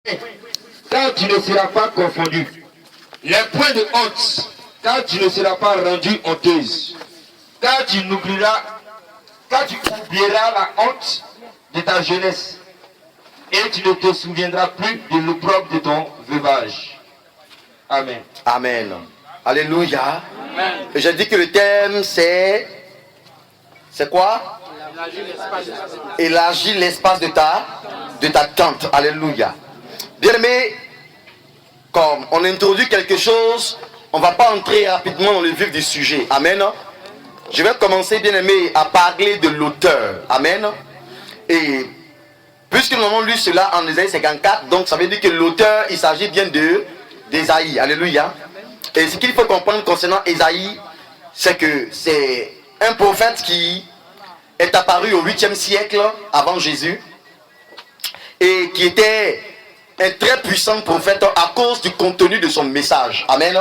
car tu ne seras pas confondu. Les points de honte, car tu ne seras pas rendu honteuse. Car tu oublieras la honte de ta jeunesse. Et tu ne te souviendras plus de l'opprobre de ton veuvage. Amen. Amen. Alléluia. Amen. Et je dis que le thème c'est quoi? Élargir l'espace de ta tente. Alléluia. Bien-aimé, comme on introduit quelque chose, on ne va pas entrer rapidement dans le vif du sujet. Amen. Je vais commencer, bien-aimé, à parler de l'auteur. Amen. Et puisque nous avons lu cela en Ésaïe 54, donc ça veut dire que l'auteur, il s'agit bien d'Ésaïe. Alléluia. Et ce qu'il faut comprendre concernant Ésaïe, c'est que c'est un prophète qui est apparu au 8e siècle avant Jésus et qui était un très puissant prophète à cause du contenu de son message. Amen.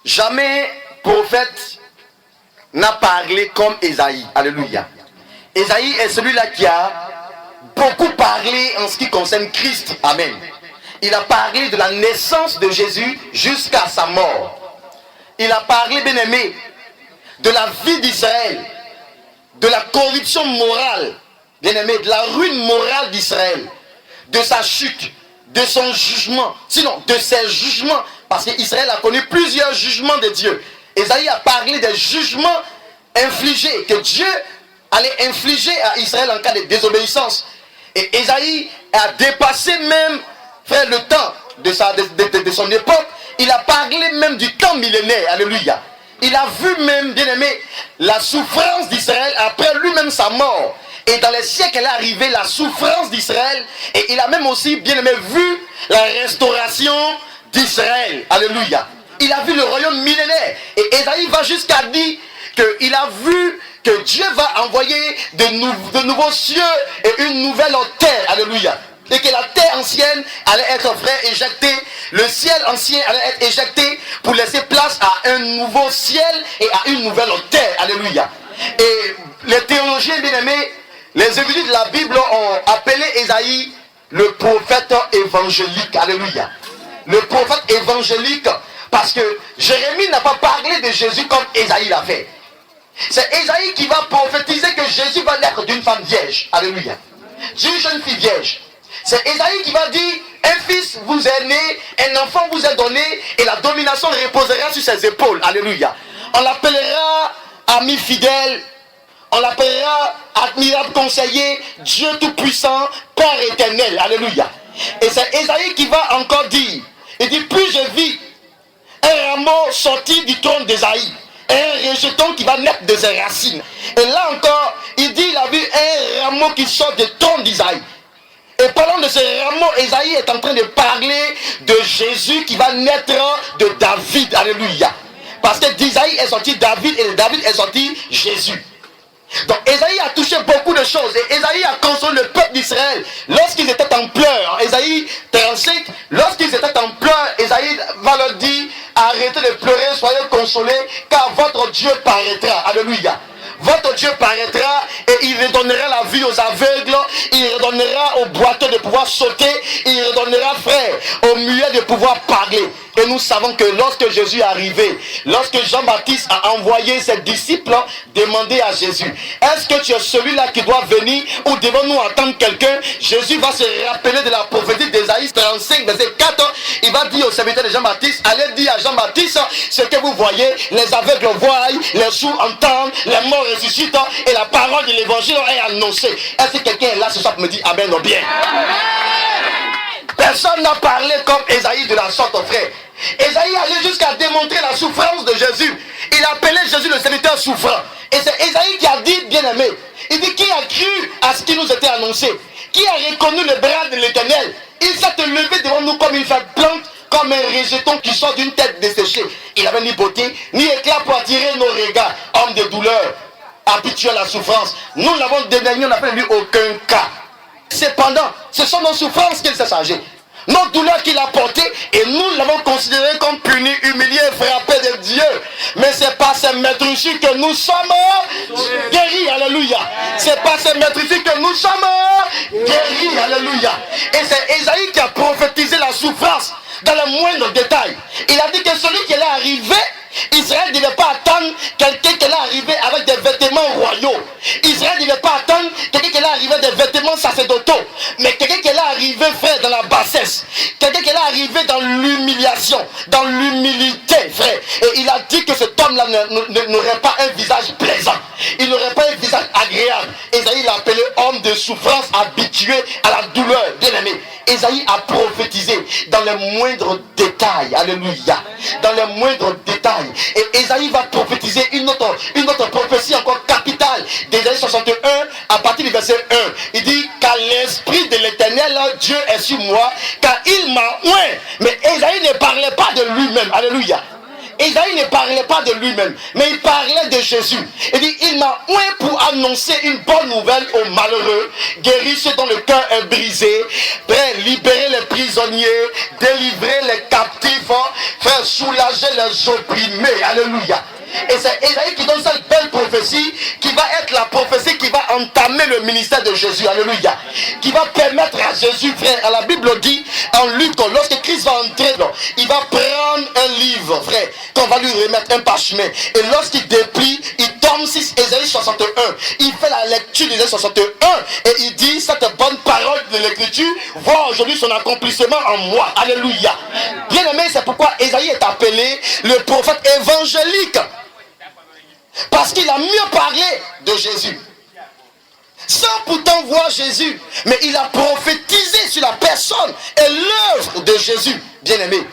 Jamais prophète n'a parlé comme Ésaïe. Alléluia. Ésaïe est celui-là qui a beaucoup parlé en ce qui concerne Christ. Amen. Il a parlé de la naissance de Jésus jusqu'à sa mort. Il a parlé, bien aimé, de la vie d'Israël, de la corruption morale, bien aimé, de la ruine morale d'Israël, de sa chute, de son jugement, sinon de ses jugements, parce qu'Israël a connu plusieurs jugements de Dieu. Ésaïe a parlé des jugements infligés, que Dieu allait infliger à Israël en cas de désobéissance. Et Ésaïe a dépassé même, frère, le temps de son époque. Il a parlé même du temps millénaire. Alléluia. Il a vu même, bien aimé, la souffrance d'Israël après lui-même sa mort. Et dans les siècles arrivés, la souffrance d'Israël. Et il a même aussi, bien aimé, vu la restauration d'Israël. Alléluia. Il a vu le royaume millénaire. Et Ésaïe va jusqu'à dire qu'il a vu que Dieu va envoyer de nouveaux cieux et une nouvelle terre. Alléluia. Et que la terre ancienne allait être, frère, éjectée. Le ciel ancien allait être éjecté pour laisser place à un nouveau ciel et à une nouvelle terre. Alléluia. Et les théologiens bien-aimés, les érudits de la Bible ont appelé Ésaïe le prophète évangélique. Alléluia. Le prophète évangélique, parce que Jérémie n'a pas parlé de Jésus comme Ésaïe l'a fait. C'est Ésaïe qui va prophétiser que Jésus va naître d'une femme vierge. Alléluia. D'une jeune fille vierge. C'est Ésaïe qui va dire, un fils vous est né, un enfant vous est donné, et la domination reposera sur ses épaules. Alléluia. On l'appellera ami fidèle, on l'appellera admirable conseiller, Dieu tout-puissant, Père éternel. Alléluia. Et c'est Ésaïe qui va encore dire, il dit, puis je vis un rameau sorti du trône d'Ésaïe, un rejeton qui va naître de ses racines. Et là encore, il dit, il a vu un rameau qui sort du trône d'Ésaïe. Et parlant de ce rameau, Ésaïe est en train de parler de Jésus qui va naître de David. Alléluia. Parce que d'Isaïe est sorti David et de David est sorti Jésus. Donc Ésaïe a touché beaucoup de choses. Et Ésaïe a consolé le peuple d'Israël lorsqu'ils étaient en pleurs. Ésaïe 35, lorsqu'ils étaient en pleurs, Ésaïe va leur dire, arrêtez de pleurer, soyez consolés, car votre Dieu paraîtra. Alléluia. Votre Dieu paraîtra et il redonnera la vie aux aveugles, il redonnera aux boiteux de pouvoir sauter, il redonnera, frère, aux muets de pouvoir parler. Et nous savons que lorsque Jésus est arrivé, lorsque Jean-Baptiste a envoyé ses disciples demander à Jésus, est-ce que tu es celui-là qui doit venir ou devons-nous attendre quelqu'un? Jésus va se rappeler de la prophétie d'Ésaïe 35, verset 4. Il va dire au serviteur de Jean-Baptiste, allez dire à Jean-Baptiste, ce que vous voyez, les aveugles voient, les sourds entendent, les morts ressuscitent et la parole de l'évangile est annoncée. Est-ce que quelqu'un est là ce soir pour me dire amen ou bien? Personne n'a parlé comme Ésaïe de la sorte, frère. Ésaïe allait jusqu'à démontrer la souffrance de Jésus. Il appelait Jésus le serviteur souffrant. Et c'est Ésaïe qui a dit, bien aimé, il dit, qui a cru à ce qui nous était annoncé? Qui a reconnu le bras de l'Éternel? Il s'est levé devant nous comme une feuille plante, comme un rejeton qui sort d'une tête desséchée. Il n'avait ni beauté, ni éclat pour attirer nos regards. Homme de douleur, habitué à la souffrance. Nous l'avons dédaigné, on n'a pas vu aucun cas. Cependant, ce sont nos souffrances qu'il s'est chargé. nos douleurs qu'il a portées, et nous l'avons considéré comme puni, humilié, frappé de Dieu. Mais c'est par ces maîtres ici que nous sommes guéris, alléluia. C'est par ces maîtres ici que nous sommes guéris, alléluia. Et c'est Ésaïe qui a prophétisé la souffrance dans le moindre détail. Il a dit que celui qui allait arriver, Israël ne devait pas attendre quelqu'un qui allait arriver avec des vêtements royaux. Israël ne devait pas attendre quelqu'un qui allait arriver avec des vêtements sacerdotaux. Mais quelqu'un qui allait arriver, frère, dans la bassesse. Quelqu'un qui allait arriver dans l'humiliation, dans l'humilité, frère. Et il a dit que cet homme-là n'aurait pas un visage plaisant. Il n'aurait pas un visage agréable. Ésaïe l'a appelé homme de souffrance, habitué à la douleur. Bien aimé, Ésaïe a prophétisé dans les moindres détails. Alléluia. Dans les moindres détails. Et Ésaïe va prophétiser une autre prophétie encore capitale d'Ésaïe 61 à partir du verset 1. Il dit car l'esprit de l'Éternel Dieu est sur moi, car il m'a oint. Mais Ésaïe ne parlait pas de lui-même. Alléluia. Ésaïe ne parlait pas de lui-même, mais il parlait de Jésus. Il dit, il m'a oint pour annoncer une bonne nouvelle aux malheureux, guérir ceux dont le cœur est brisé, prêt, libérer les prisonniers, délivrer les captifs, faire soulager les opprimés. Alléluia. Et c'est Ésaïe qui donne cette belle prophétie qui va être la prophétie qui va entamer le ministère de Jésus. Alléluia. Qui va permettre à Jésus, frère, à la Bible dit en Luc, lorsque Christ va entrer, il va prendre un livre, frère, qu'on va lui remettre un parchemin. Et lorsqu'il déplie, il tombe sur Ésaïe 61. Il fait la lecture d'Ésaïe 61 et il dit cette bonne parole de l'écriture voit aujourd'hui son accomplissement en moi. Alléluia. Bien aimé, c'est pourquoi Ésaïe est appelé le prophète évangélique. Parce qu'il a mieux parlé de Jésus. Sans pourtant voir Jésus. Mais il a prophétisé sur la personne et l'œuvre de Jésus. Bien aimé.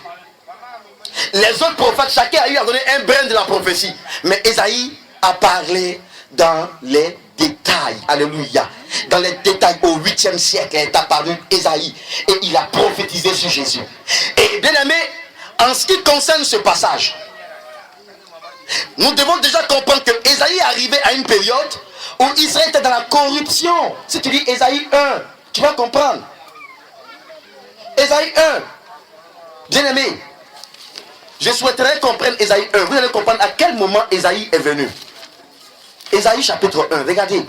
Les autres prophètes, chacun a eu à donner un brin de la prophétie. Mais Ésaïe a parlé dans les détails. Alléluia. Dans les détails au 8e siècle est apparu Ésaïe. Et il a prophétisé sur Jésus. Et bien aimé, en ce qui concerne ce passage, nous devons déjà comprendre que Ésaïe est arrivé à une période où Israël était dans la corruption. Si tu lis Ésaïe 1, tu vas comprendre. Ésaïe 1. Bien aimé, je souhaiterais comprendre Ésaïe 1. Vous allez comprendre à quel moment Ésaïe est venu. Ésaïe chapitre 1. Regardez.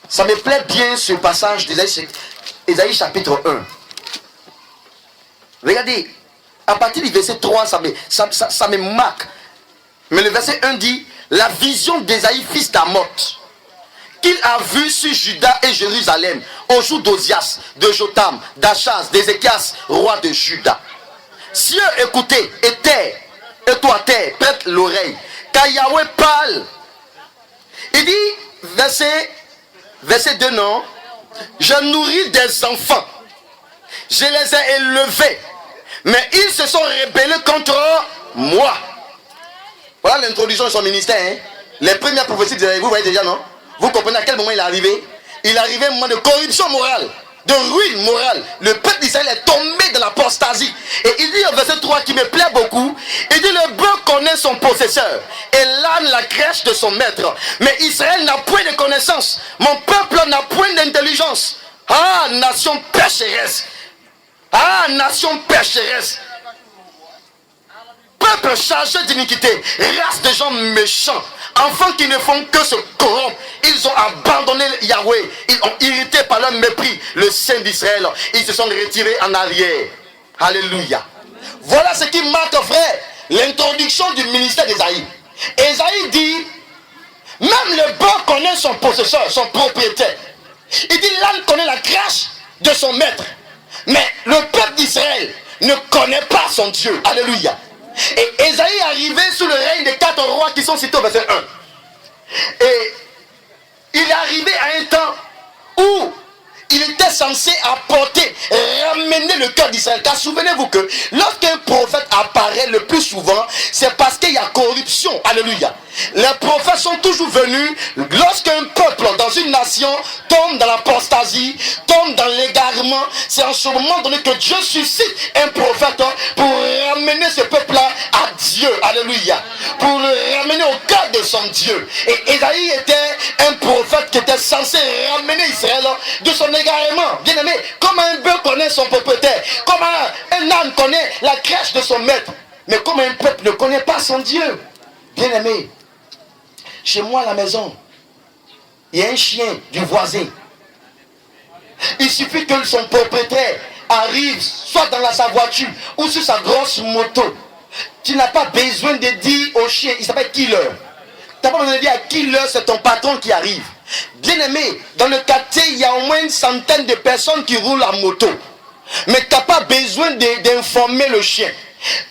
Ça me plaît bien ce passage d'Ésaïe chapitre 1. Regardez. À partir du verset 3, ça me marque. Mais le verset 1 dit, la vision d'Ésaïe fils d'Amoth, qu'il a vu sur Juda et Jérusalem, au jour d'Ozias, de Jotam, d'Achaz, d'Ézéchias, roi de Juda. Cieux, écoutez, et terre, et toi terre, prête l'oreille, car Yahweh parle. Il dit, verset 2, non, je nourris des enfants, je les ai élevés, mais ils se sont rebellés contre moi. Voilà l'introduction de son ministère. Hein. Les premières prophéties, vous voyez déjà, non? Vous comprenez à quel moment il est arrivé? Il est arrivé à un moment de corruption morale, de ruine morale. Le peuple d'Israël est tombé dans l'apostasie. Et il dit au verset 3 qui me plaît beaucoup, il dit le bœuf connaît son possesseur et l'âne la crèche de son maître. Mais Israël n'a point de connaissance. Mon peuple n'a point d'intelligence. Ah, nation pécheresse. Ah, nation pécheresse. Peuple chargé d'iniquité, race de gens méchants, enfants qui ne font que se corrompre. Ils ont abandonné Yahweh, ils ont irrité par leur mépris le Saint d'Israël. Ils se sont retirés en arrière. Alléluia. Voilà ce qui marque, frère, l'introduction du ministère d'Ésaïe. Ésaïe dit, même le bœuf connaît son possesseur, son propriétaire. Il dit, l'âne connaît la crèche de son maître. Mais le peuple d'Israël ne connaît pas son Dieu. Alléluia. Et Ésaïe est arrivé sous le règne des 4 rois qui sont cités au verset 1. Et il est arrivé à un temps où il était censé apporter, ramener le cœur d'Israël. Car souvenez-vous que lorsqu'un prophète apparaît le plus souvent, c'est parce qu'il y a corruption. Alléluia. Les prophètes sont toujours venus lorsqu'un peuple dans une nation tombe dans l'apostasie, tombe sommes dans l'égarement, c'est en ce moment donné que Dieu suscite un prophète pour ramener ce peuple-là à Dieu. Alléluia. Pour le ramener au cœur de son Dieu. Et Ésaïe était un prophète qui était censé ramener Israël de son égarement. Bien aimé, comme un bœuf connaît son propriétaire, comme un âne connaît la crèche de son maître, mais comme un peuple ne connaît pas son Dieu. Bien aimé, chez moi à la maison, il y a un chien du voisin. Il suffit que son propriétaire arrive soit dans sa voiture ou sur sa grosse moto. Tu n'as pas besoin de dire au chien, il s'appelle Killer. Tu n'as pas besoin de dire à Killer, c'est ton patron qui arrive. Bien aimé, dans le quartier, il y a au moins une centaine de personnes qui roulent en moto. Mais tu n'as pas besoin d'informer le chien.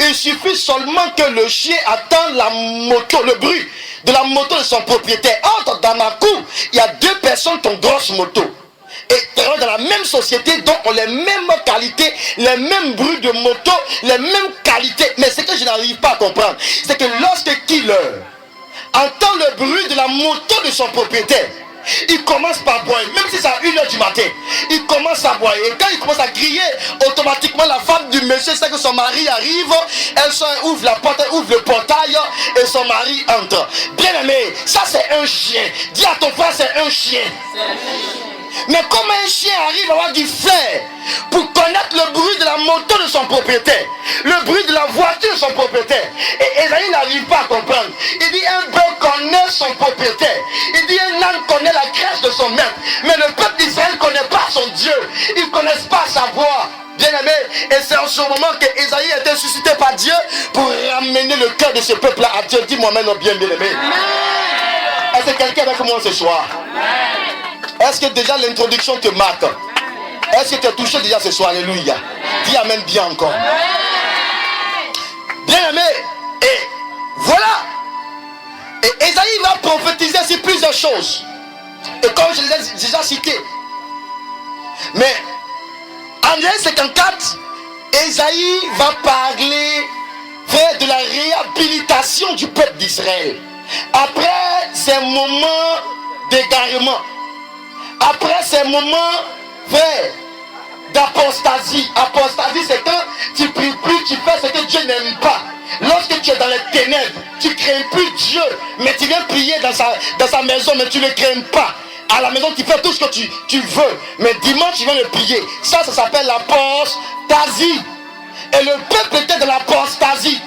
Il suffit seulement que le chien attend la moto, le bruit de la moto de son propriétaire. Entre dans ma cour, il y a deux personnes qui ont grosse moto. Et dans la même société, donc ont les mêmes qualités, les mêmes bruits de moto, les mêmes qualités. Mais ce que je n'arrive pas à comprendre, c'est que lorsque Killer entend le bruit de la moto de son propriétaire, il commence par boire, même si c'est à 1h du matin, il commence à boire. Et quand il commence à crier, automatiquement la femme du monsieur sait que son mari arrive, elle ouvre la porte, elle ouvre le portail et son mari entre. Bien aimé, ça c'est un chien. Dis à ton frère, c'est un chien. Mais comme un chien arrive à avoir du flair pour connaître le bruit de la moto de son propriétaire, le bruit de la voiture de son propriétaire, et Ésaïe n'arrive pas à comprendre. Il dit un bœuf connaît son propriétaire, il dit un âne connaît la crèche de son maître, mais le peuple d'Israël ne connaît pas son Dieu, ils ne connaissent pas sa voix. Bien aimé, et c'est en ce moment que Ésaïe a été suscité par Dieu pour ramener le cœur de ce peuple-là à Dieu. Dis-moi maintenant bien aimé. Est-ce que quelqu'un est avec moi ce soir? Est-ce que déjà l'introduction te marque? Est-ce que tu es touché déjà ce soir? Alléluia. Dis amen bien encore. Bien aimé, et voilà. Et Ésaïe va prophétiser sur plusieurs choses. Et comme je les ai déjà cités. Mais en Ésaïe 54, Ésaïe va parler de la réhabilitation du peuple d'Israël. Après ces moments d'égarement, après ces moments d'apostasie. Apostasie, c'est quand tu pries plus, tu fais ce que Dieu n'aime pas. Lorsque tu es dans les ténèbres, tu ne crains plus Dieu, mais tu viens prier dans sa maison, mais tu ne le crains pas. À la maison, tu fais tout ce que tu veux, mais dimanche, tu viens le prier. Ça s'appelle l'apostasie. Et le peuple était dans l'apostasie.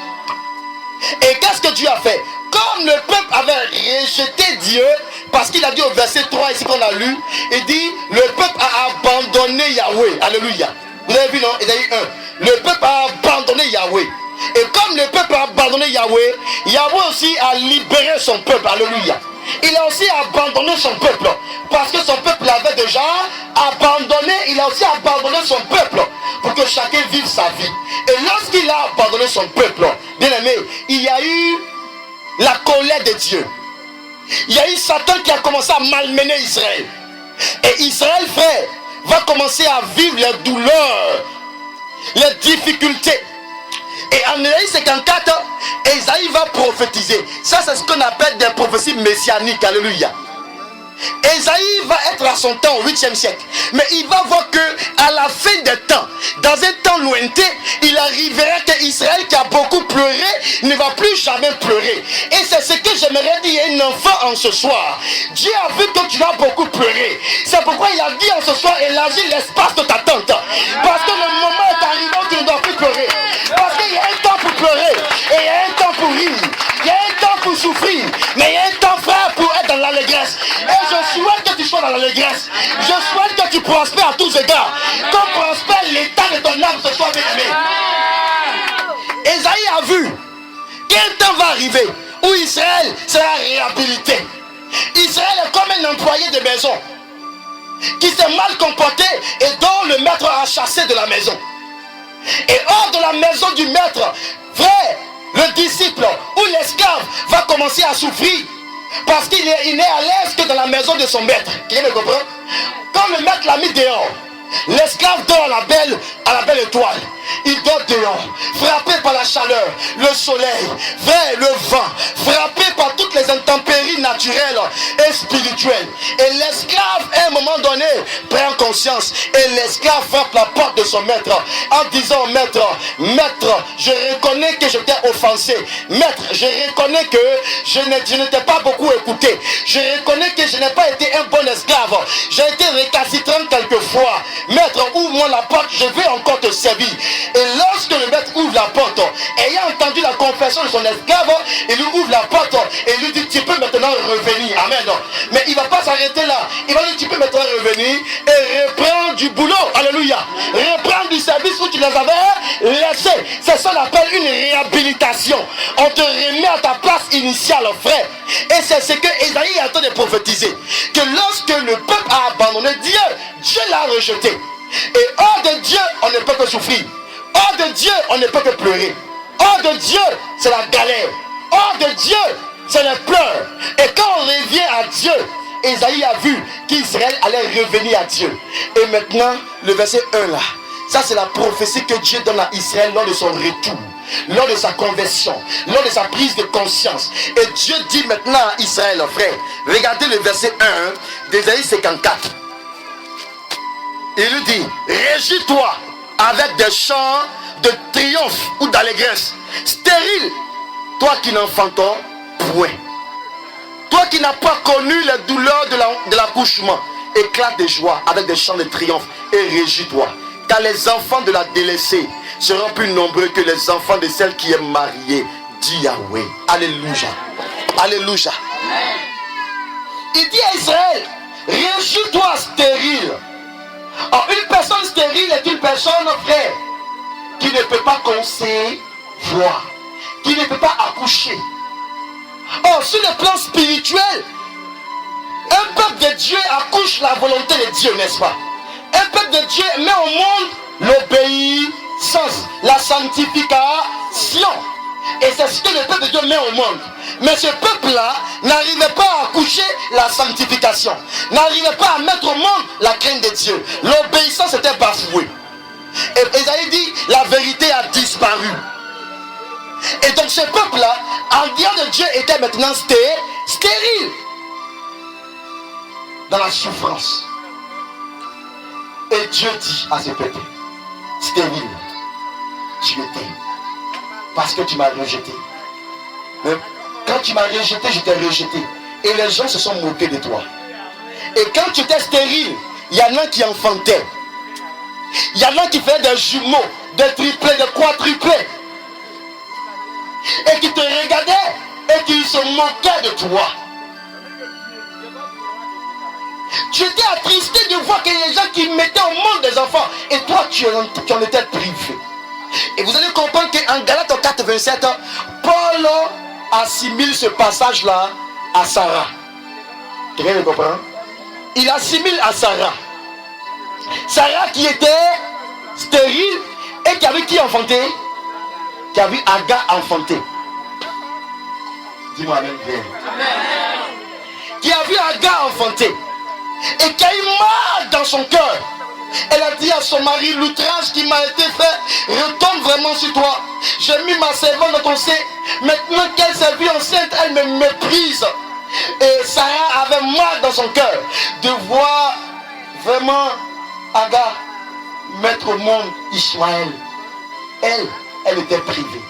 Et qu'est-ce que Dieu a fait? Comme le peuple avait rejeté Dieu, parce qu'il a dit au verset 3 ici qu'on a lu, il dit le peuple a abandonné Yahweh. Alléluia. Vous avez vu non? Ésaïe 1. Le peuple a abandonné Yahweh. Et comme le peuple a abandonné Yahweh, Yahweh aussi a libéré son peuple. Alléluia. Il a aussi abandonné son peuple. Parce que son peuple l'avait déjà abandonné. Il a aussi abandonné son peuple pour que chacun vive sa vie. Et lorsqu'il a abandonné son peuple, bien aimé, il y a eu la colère de Dieu. Il y a eu Satan qui a commencé à malmener Israël. Et Israël, frère, va commencer à vivre les douleurs, les difficultés. Et en Ésaïe 54, Ésaïe va prophétiser. Ça, c'est ce qu'on appelle des prophéties messianiques. Alléluia. Ésaïe va être à son temps au 8e siècle. Mais il va voir que à la fin des temps, dans un temps lointain, il arrivera que Israël qui a beaucoup pleuré ne va plus jamais pleurer. Et c'est ce que j'aimerais dire à un enfant en ce soir. Dieu a vu que tu as beaucoup pleuré. C'est pourquoi il a dit en ce soir, élargis l'espace de ta tente. Parce que le moment est arrivé où tu ne dois plus pleurer. Parce qu'il y a un temps pour pleurer. Et il y a un temps pour rire. Il y a un temps pour souffrir. Mais il y a un temps, frère, pour être dans l'allégresse. Et je souhaite que tu sois dans l'allégresse. Je souhaite que tu prospères à tous égards. Qu'on prospère l'état de ton âme ce soir, bien aimé. Ésaïe a vu quel temps va arriver où Israël sera réhabilité. Israël est comme un employé de maison qui s'est mal comporté et dont le maître a chassé de la maison. Et hors de la maison du maître, frère, le disciple ou l'esclave va commencer à souffrir parce qu'il n'est à l'aise que dans la maison de son maître. Qui me comprend? Quand le maître l'a mis dehors, l'esclave dort à la belle étoile. Il dort au dehors, frappé par la chaleur, le soleil, le vent, frappé par toutes les intempéries naturelles et spirituelles. Et l'esclave, à un moment donné, prend conscience et l'esclave frappe la porte de son maître en disant: maître, je reconnais que je t'ai offensé. Maître, je reconnais que je ne t'ai pas beaucoup écouté. Je reconnais que je n'ai pas été un bon esclave. J'ai été récalcitrant quelquefois. Maître, ouvre-moi la porte, je vais encore te servir. Et lorsque le maître ouvre la porte, ayant entendu la confession de son esclave, il lui ouvre la porte et lui dit: tu peux maintenant revenir. Amen. Mais il ne va pas s'arrêter là. Il va dire: tu peux maintenant revenir et reprendre du boulot. Alléluia. Reprendre du service où tu les avais laissés. C'est ça qu'on appelle une réhabilitation. On te remet à ta place initiale, frère. Et c'est ce que Ésaïe est en train de prophétiser. Que lorsque le peuple a abandonné Dieu l'a rejeté. Et hors de Dieu, on ne peut que souffrir. Hors de Dieu, on ne peut que pleurer. Hors de Dieu, c'est la galère. Hors de Dieu, c'est les pleurs. Et quand on revient à Dieu, Ésaïe a vu qu'Israël allait revenir à Dieu. Et maintenant, le verset 1 là, ça c'est la prophétie que Dieu donne à Israël lors de son retour, lors de sa conversion, lors de sa prise de conscience. Et Dieu dit maintenant à Israël, frère, regardez le verset 1 d'Ésaïe 54. Il lui dit: régis-toi avec des chants de triomphe ou d'allégresse. Stérile, toi qui n'enfantes point. Toi qui n'as pas connu les douleurs de l'accouchement, éclate de joie avec des chants de triomphe et régis-toi. Car les enfants de la délaissée seront plus nombreux que les enfants de celle qui est mariée. Dit Yahweh. Alléluia. Alléluia. Il dit à Israël: régis-toi stérile. Or, une personne stérile est une personne, frère, qui ne peut pas concevoir, qui ne peut pas accoucher. Or, sur le plan spirituel, un peuple de Dieu accouche la volonté de Dieu, n'est-ce pas? Un peuple de Dieu met au monde l'obéissance, la sanctification. Et c'est ce que le peuple de Dieu met au monde. Mais ce peuple-là n'arrivait pas à accoucher la sanctification, n'arrivait pas à mettre au monde la crainte de Dieu. L'obéissance était bafouée. Et Ésaïe dit: la vérité a disparu. Et donc ce peuple-là, en dehors de Dieu, était maintenant stérile, dans la souffrance. Et Dieu dit à ce peuple: stérile, tu étais, parce que tu m'as rejeté. Quand tu m'as rejeté, je t'ai rejeté. Et les gens se sont moqués de toi. Et quand tu étais stérile, il y en a qui enfantaient. Il y en a qui faisaient des jumeaux, des triplés, des quadruplés. Et qui te regardaient et qui se moquaient de toi. Tu étais attristé de voir qu'il y a des gens qui mettaient au monde des enfants. Et toi, tu en étais privé. Et vous allez comprendre qu'en Galates 4:27, Paul assimile ce passage-là à Sarah. Quelqu'un le comprend? Il assimile à Sarah. Sarah qui était stérile et qui avait qui enfanté? Qui avait Agar enfanté. Dis-moi même bien. Qui a vu Agar enfanté. Et qui a eu mal dans son cœur. Elle a dit à son mari: l'outrage qui m'a été fait retombe vraiment sur toi. J'ai mis ma servante dans ton sein. Maintenant qu'elle s'est vue enceinte, elle me méprise. Et Sarah avait mal dans son cœur de voir vraiment Agar mettre au monde Ishmaël. Elle était privée.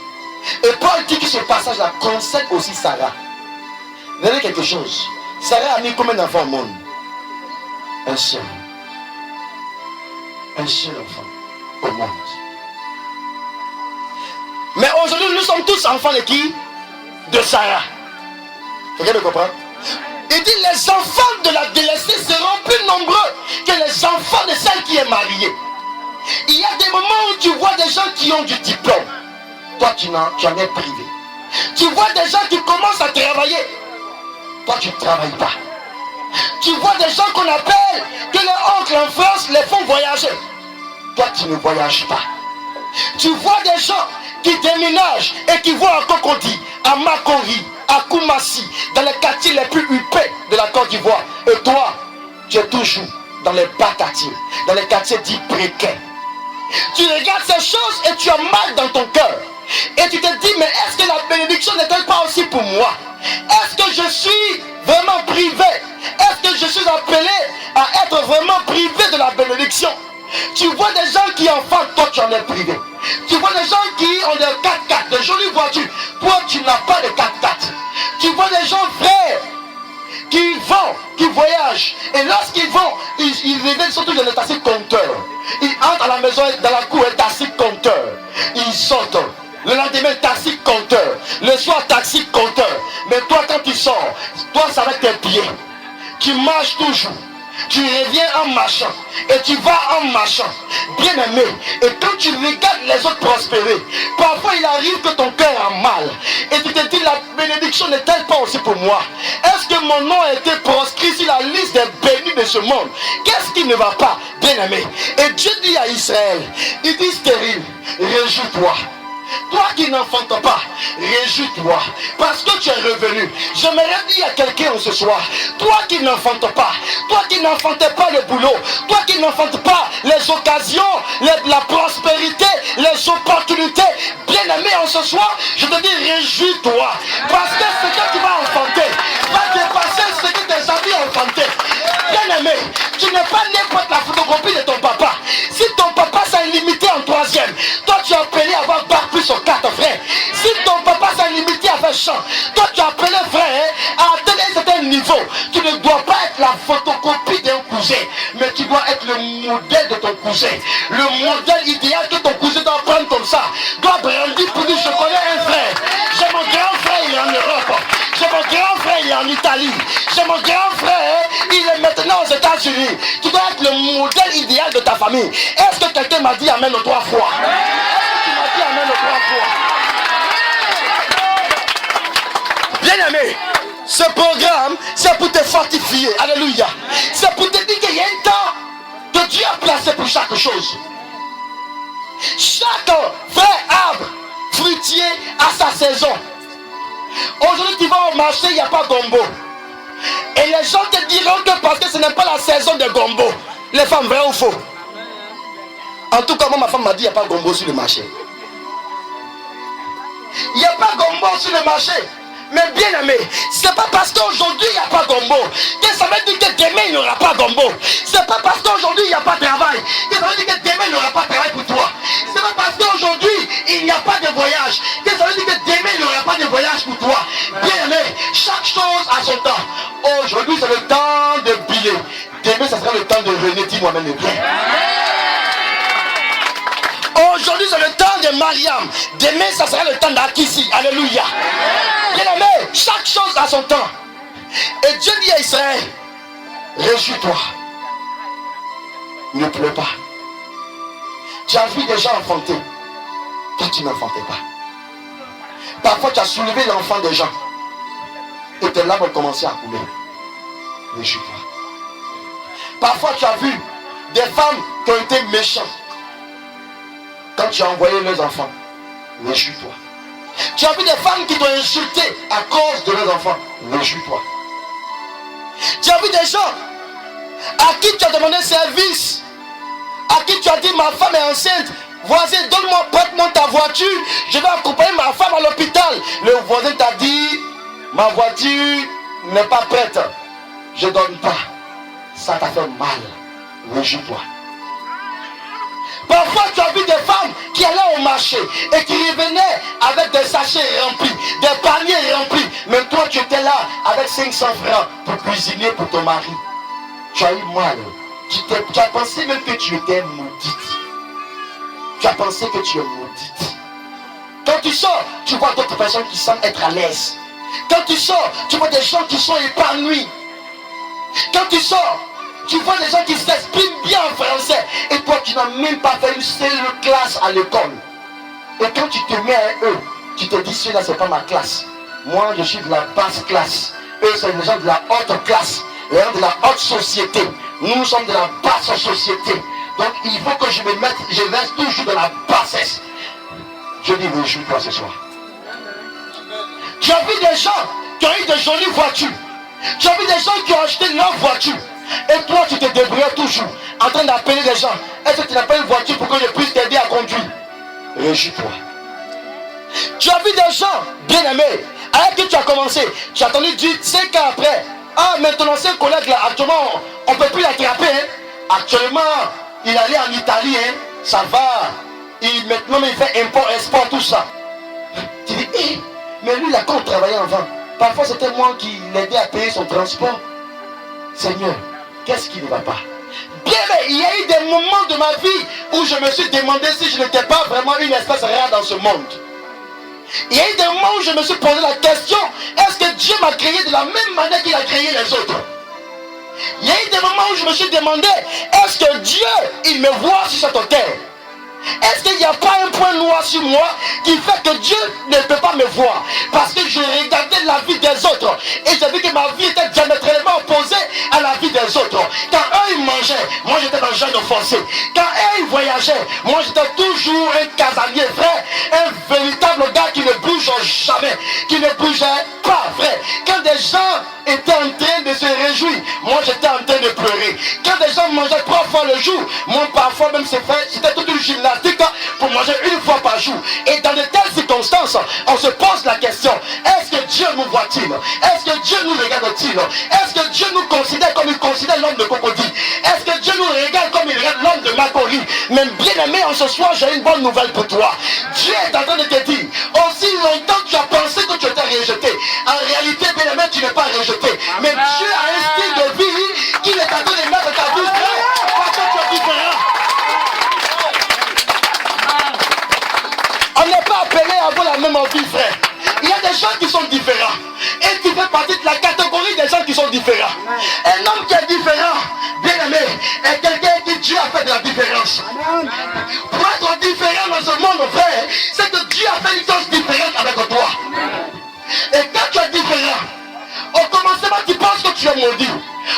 Et Paul dit que ce passage-là concerne aussi Sarah. Vous avez quelque chose. Sarah a mis combien d'enfants au monde? Un seul. Un seul enfant au monde. Mais aujourd'hui, nous sommes tous enfants de qui? De Sarah. Vous pouvez comprendre? Il dit: les enfants de la délaissée seront plus nombreux que les enfants de celle qui est mariée. Il y a des moments où tu vois des gens qui ont du diplôme. Toi, tu en es privé. Tu vois des gens qui commencent à travailler. Toi, tu ne travailles pas. Tu vois des gens qu'on appelle, que les oncles en France les font voyager. Toi, tu ne voyages pas. Tu vois des gens qui déménagent et qui vont à Cocody, à Makori, à Koumassi, dans les quartiers les plus huppés de la Côte d'Ivoire. Et toi, tu es toujours dans les bas quartiers, dans les quartiers dits précaires. Tu regardes ces choses et tu as mal dans ton cœur. Et tu te dis, mais est-ce que la bénédiction n'est-elle pas aussi pour moi? Est-ce que je suis vraiment privé? Est-ce que je suis appelé à être vraiment privé de la bénédiction? Tu vois des gens qui enfantent, toi tu en es privé. Tu vois des gens qui ont des 4x4, des jolies voitures. Toi tu n'as pas de 4x4. Tu vois des gens frères qui vont, qui voyagent. Et lorsqu'ils vont, ils reviennent surtout dans le taxi compteur. Ils entrent à la maison, dans la cour, un taxi compteur. Ils sortent. Le lendemain, taxi compteur. Le soir, taxi compteur. Mais toi, quand tu sors, toi, c'est avec tes pieds. Tu marches toujours. Tu reviens en marchant. Et tu vas en marchant. Bien aimé. Et quand tu regardes les autres prospérer, parfois il arrive que ton cœur a mal. Et tu te dis, la bénédiction n'est-elle pas aussi pour moi? Est-ce que mon nom a été proscrit sur la liste des bénis de ce monde? Qu'est-ce qui ne va pas, bien aimé? Et Dieu dit à Israël, il dit stérile, réjouis-toi. Toi qui n'enfantes pas, réjouis-toi parce que tu es revenu. J'aimerais dire à quelqu'un ce soir, toi qui n'enfantes pas, toi qui n'enfantes pas le boulot, toi qui n'enfantes pas les occasions, la prospérité, les opportunités, bien aimé en ce soir, je te dis réjouis-toi parce que ce que tu vas enfanter va dépasser ce que tes amis ont enfanté. Bien aimé, tu n'es pas né pour être la photocopie de ton papa. Si ton papa s'est limité en 3e, toi tu as appelé à avoir bac plus sur 4 frères. Si ton papa s'est limité à faire chant, toi tu as appelé frère à atteindre un certain niveau. Tu ne dois pas être la photocopie d'un cousin, mais tu dois être le modèle de ton cousin. Le modèle idéal que ton cousin doit prendre comme ça, doit brandir pour dire je connais un frère. J'ai mon grand frère, il est en Europe. J'ai mon grand frère, il est en Italie. J'ai mon grand frère, il est maintenant aux États-Unis. Tu dois être le modèle idéal de ta famille. Est-ce que quelqu'un m'a dit amen aux 3 fois? Est-ce que tu m'as dit amen aux 3 fois? Bien aimé, ce programme, c'est pour te fortifier. Alléluia. C'est pour te dire qu'il y a un temps que Dieu a placé pour chaque chose. Chaque vrai arbre fruitier a sa saison. Aujourd'hui tu vas au marché, il n'y a pas gombo. Et les gens te diront que parce que ce n'est pas la saison de gombo. Les femmes, vrai ou faux? En tout cas, moi ma femme m'a dit il n'y a pas gombo sur le marché. Il n'y a pas gombo sur le marché. Mais bien aimé, c'est pas parce qu'aujourd'hui il n'y a pas gombo que ça veut dire que demain il n'y aura pas gombo. C'est pas parce qu'aujourd'hui il n'y a pas de travail que ça veut dire que demain il n'y aura pas de travail pour toi. C'est pas parce qu'aujourd'hui il n'y a pas de voyage que ça veut dire que demain il n'y aura pas de voyage pour toi. Bien aimé, chaque chose a son temps. Aujourd'hui c'est le temps de Billy. Demain ça sera le temps de René, dis moi-même le bien. Aujourd'hui c'est le temps de Mariam. Demain ça sera le temps d'Akissi. Alléluia. Bien aimé, chaque chose a son temps. Et Dieu dit à Israël, réjouis-toi. Ne pleure pas. Tu as vu des gens enfanter. Toi tu n'enfantais pas. Parfois tu as soulevé l'enfant des gens. Et tes larmes ont commencé à couler. Réjouis-toi. Parfois tu as vu des femmes qui ont été méchantes. Quand tu as envoyé leurs enfants, réjouis-toi. Tu as vu des femmes qui t'ont insulté à cause de leurs enfants, réjouis-toi. Tu as vu des gens à qui tu as demandé service, à qui tu as dit ma femme est enceinte, voisin donne-moi, prête-moi ta voiture, je vais accompagner ma femme à l'hôpital. Le voisin t'a dit ma voiture n'est pas prête, je ne donne pas. Ça t'a fait mal, réjouis-toi. Parfois tu as vu des femmes qui allaient au marché et qui revenaient avec des sachets remplis, des paniers remplis. Mais toi tu étais là avec 500 francs pour cuisiner pour ton mari. Tu as eu mal. Tu as pensé même que tu étais maudite. Tu as pensé que tu es maudite. Quand tu sors, tu vois d'autres personnes qui semblent être à l'aise. Quand tu sors, tu vois des gens qui sont épanouis. Quand tu sors, tu vois des gens qui s'expriment bien en français. Et toi, tu n'as même pas fait une seule classe à l'école. Et quand tu te mets à eux, tu te dis, ceux-là, c'est pas ma classe. Moi, je suis de la basse classe. Eux, c'est des gens de la haute classe. Les gens de la haute société. Nous sommes de la basse société. Donc, il faut que je me mette, je reste toujours dans la bassesse. Je dis, réjouis-toi ce soir. Tu as vu des gens qui ont eu de jolies voitures. Tu as vu des gens qui ont acheté leur voiture. Et toi tu te débrouilles toujours en train d'appeler les gens. Est-ce que tu n'as pas une voiture pour que je puisse te réjouis-toi. Tu as vu des gens, bien-aimés, avec qui tu as commencé, tu as attendu 5 ans après. Ah, mais ton ancien collègue là, actuellement, on ne peut plus l'attraper. Hein. Actuellement, il allait en Italie, hein. Ça va. Maintenant, il fait import, export, tout ça. Tu dis, hey, mais lui, il a quand travaillé avant. Parfois, c'était moi qui l'aidais à payer son transport. Seigneur, qu'est-ce qui ne va pas? Bien, mais il y a eu des moments de ma vie où je me suis demandé si je n'étais pas vraiment une espèce rare dans ce monde. Il y a eu des moments où je me suis posé la question, est-ce que Dieu m'a créé de la même manière qu'il a créé les autres? Il y a eu des moments où je me suis demandé, est-ce que Dieu, il me voit sur cette terre? Est-ce qu'il n'y a pas un point noir sur moi qui fait que Dieu ne peut pas me voir? Parce que je regardais la vie des autres et j'ai vu que ma vie était diamétralement opposée à la vie des autres. Quand eux ils mangeaient, moi j'étais dans le genre de forcé. Quand eux ils voyageaient, moi j'étais toujours un casanier vrai, un véritable gars qui ne bouge jamais, qui ne bougeait pas vrai. Quand des gens étaient en train de se réjouir, moi j'étais en train de pleurer. Quand des gens mangeaient 3 fois le jour, moi parfois même c'était toute une gymnastique pour manger 1 fois par jour. Et dans de telles circonstances, on se pose la question, est-ce que Dieu nous voit-il? Est-ce que Dieu nous regarde-t-il? Est-ce que Dieu nous considère comme il considère l'homme de Cocody? Est-ce que Dieu nous regarde comme il regarde l'homme de Macori? Même bien aimé, en ce soir, j'ai une bonne nouvelle pour toi. Dieu est en train de te dire, aussi longtemps que tu as pensé que tu étais rejeté, en réalité, bien aimé, tu n'es pas rejeté. Mais Dieu a un style de vie qu'il est en train de mettre ta bouche parce que tu es différent. On n'est pas appelé à avoir la même envie, frère. Il y a des gens qui sont différents. Et tu fais partie de la catégorie des gens qui sont différents. Un homme qui est différent, bien aimé, est quelqu'un qui Dieu a fait de la différence. Pour être différent dans ce monde, frère, c'est que Dieu a fait une chose différente avec toi. Et quand tu es différent, au commencement tu penses que tu es maudit.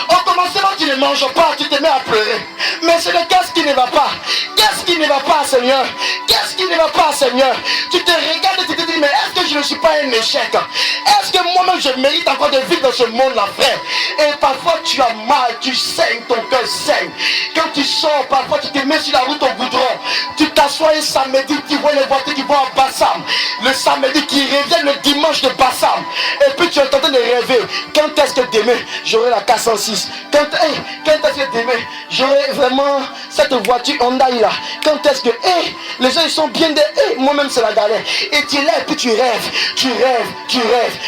Au commencement tu ne manges pas, tu te mets à pleurer. Mais c'est le qu'est-ce qui ne va pas? Qu'est-ce qui ne va pas, Seigneur? Qu'est-ce qui ne va pas, Seigneur? Tu te regardes et tu te dis, mais est-ce que je ne suis pas un échec? Est-ce que moi-même je mérite encore de vivre dans ce monde-là, frère? Et parfois tu as mal, tu saignes, ton cœur saigne. Quand tu sors, parfois tu te mets sur la route au goudron. Tu t'assois un samedi, tu vois les voitures qui vont à Bassam. Le samedi qui revient le dimanche de Bassam. Et puis tu es en train de rêver. Quand est-ce que demain j'aurai la 406? Quand est-ce que demain j'aurai vraiment cette voiture Hyundai là? Quand est-ce que les gens ils sont bien de moi-même c'est la galère. Et tu es là et puis tu rêves.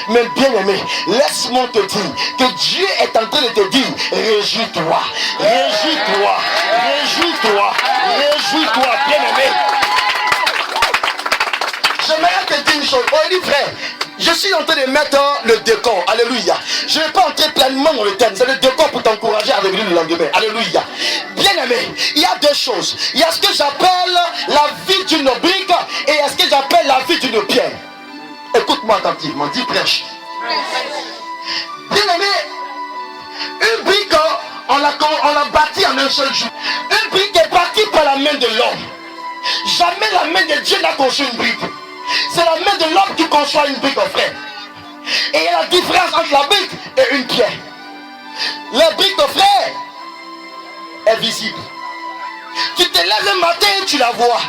Mais bien aimé, laisse-moi te dire que Dieu est en train de te dire, réjouis-toi, bien aimé. J'aimerais te dire une chose. Oh, il dit frère, je suis en train de mettre le décor. Alléluia. Je ne vais pas entrer pleinement dans le thème. C'est le décor pour t'encourager à revenir le lendemain. Alléluia. Bien aimé, il y a 2 choses. Il y a ce que j'appelle la vie d'une brique et il y a ce que j'appelle la vie d'une pierre. Écoute-moi attentivement. Dis prêche. Bien aimé, une brique, on l'a bâtie en un seul jour. Une brique est bâtie par la main de l'homme. Jamais la main de Dieu n'a conçu une brique. C'est la main de l'homme qui conçoit une brique, frère. Et il y a la différence entre la brique et une pierre. La brique, frère, est visible. Tu te lèves un matin et tu la vois.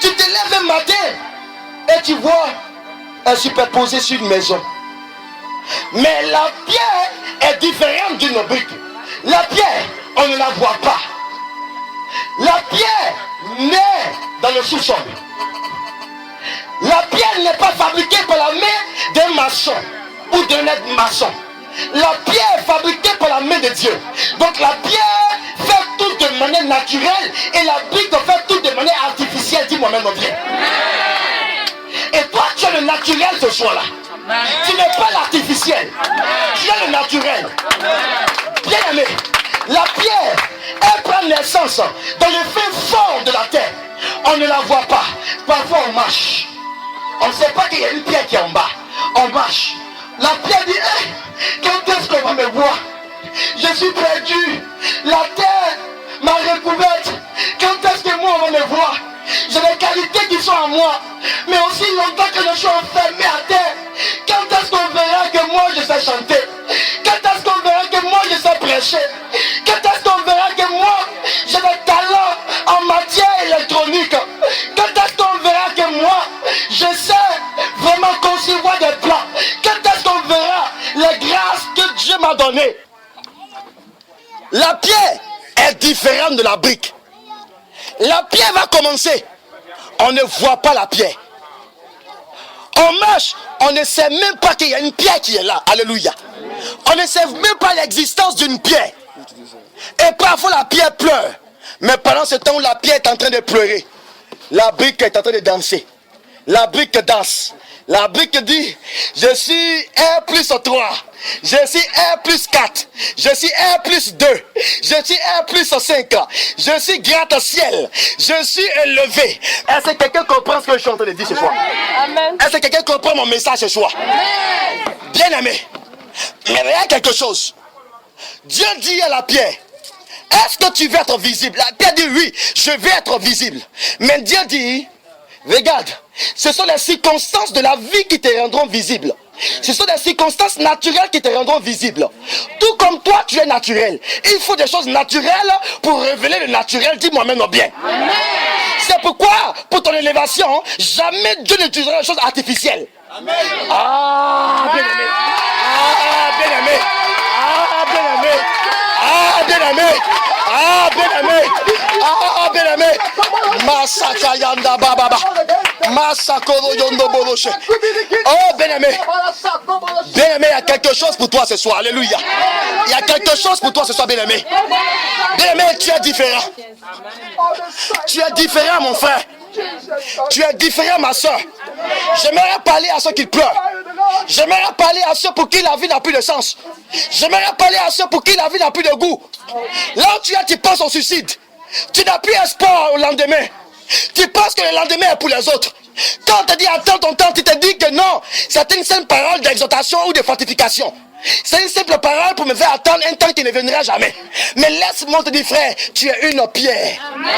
Tu te lèves un matin et tu vois elle superposée sur une maison. Mais la pierre est différente d'une brique. La pierre, on ne la voit pas. La pierre naît dans le sous-sol. La pierre n'est pas fabriquée par la main d'un maçon ou d'un aide-maçon. La pierre est fabriquée par la main de Dieu. Donc la pierre fait tout de manière naturelle et la brique fait tout de manière artificielle. Dis-moi même bien. Et toi tu as le naturel ce soir-là. Tu n'es pas l'artificiel. Tu as le naturel. Bien aimé, la pierre, elle prend naissance dans le fin fond de la terre. On ne la voit pas. Parfois on marche. On ne sait pas qu'il y a une pierre qui est en bas. On marche. La pierre dit, quand est-ce qu'on va me voir? Je suis perdu. La terre m'a recouverte. Quand est-ce que moi on va me voir? J'ai des qualités qui sont en moi. Mais aussi longtemps que je suis enfermé à terre. Quand est-ce qu'on verra que moi je sais chanter? Quand est-ce qu'on verra que moi je sais prêcher? Quand est-ce qu'on verra que moi j'ai des talents en matière électronique? Quand est-ce qu'on La pierre est différente de la brique. La pierre va commencer. On ne voit pas la pierre. On marche, on ne sait même pas qu'il y a une pierre qui est là. Alléluia. On ne sait même pas l'existence d'une pierre. Et parfois la pierre pleure. Mais pendant ce temps où la pierre est en train de pleurer, la brique est en train de danser. La brique danse. La brique dit, je suis R plus 3. Je suis R plus 4. Je suis R plus 2. Je suis R plus 5. Je suis gratte-ciel. Je suis élevé. Est-ce que quelqu'un comprend ce que je suis en train de dire ce soir? Amen. Est-ce que quelqu'un comprend mon message ce soir? Amen. Bien aimé. Mais il y a quelque chose. Dieu dit à la pierre, est-ce que tu veux être visible? La pierre dit oui, je veux être visible. Mais Dieu dit, regarde, ce sont les circonstances de la vie qui te rendront visible. Ce sont des circonstances naturelles qui te rendront visible. Tout comme toi, tu es naturel. Il faut des choses naturelles pour révéler le naturel. Dis-moi maintenant bien. Amen. C'est pourquoi, pour ton élévation, jamais Dieu n'utilisera des choses artificielles. Amen. Ah, bien aimé. Ah, bien aimé. Ah, bien aimé. Ah, bien aimé. Ah, bien aimé. Ah, bien aimé. Masaka yanda bababa. Masakoro yondo boroshe. Oh, bien aimé. Bien aimé, il y a quelque chose pour toi ce soir. Alléluia. Il y a quelque chose pour toi ce soir, bien aimé. Bien aimé, tu es différent. Tu es différent, mon frère. Tu es différent, ma soeur. J'aimerais parler à ceux qui pleurent. J'aimerais parler à ceux pour qui la vie n'a plus de sens. J'aimerais parler à ceux pour qui la vie n'a plus de goût. Là où tu es, tu penses au suicide. Tu n'as plus espoir au lendemain. Tu penses que le lendemain est pour les autres. Quand on te dit attends ton temps, tu te dis que non. C'est une simple parole d'exhortation ou de fortification. C'est une simple parole pour me faire attendre un temps qui ne viendra jamais. Mais laisse-moi te dire, frère, tu es une pierre. Amen.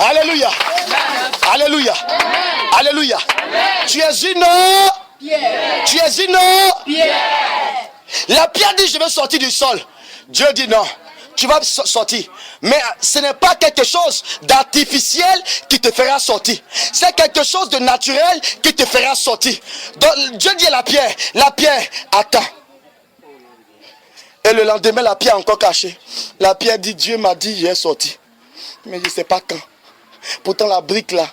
Alléluia. Alléluia. Alléluia. Tu es une pierre. Tu es une pierre. La pierre dit je vais sortir du sol. Dieu dit non. Tu vas sortir. Mais ce n'est pas quelque chose d'artificiel qui te fera sortir. C'est quelque chose de naturel qui te fera sortir. Donc Dieu dit à la pierre, attends. Et le lendemain, la pierre est encore cachée. La pierre dit, Dieu m'a dit, j'ai sorti. Mais je ne sais pas quand. Pourtant la brique là,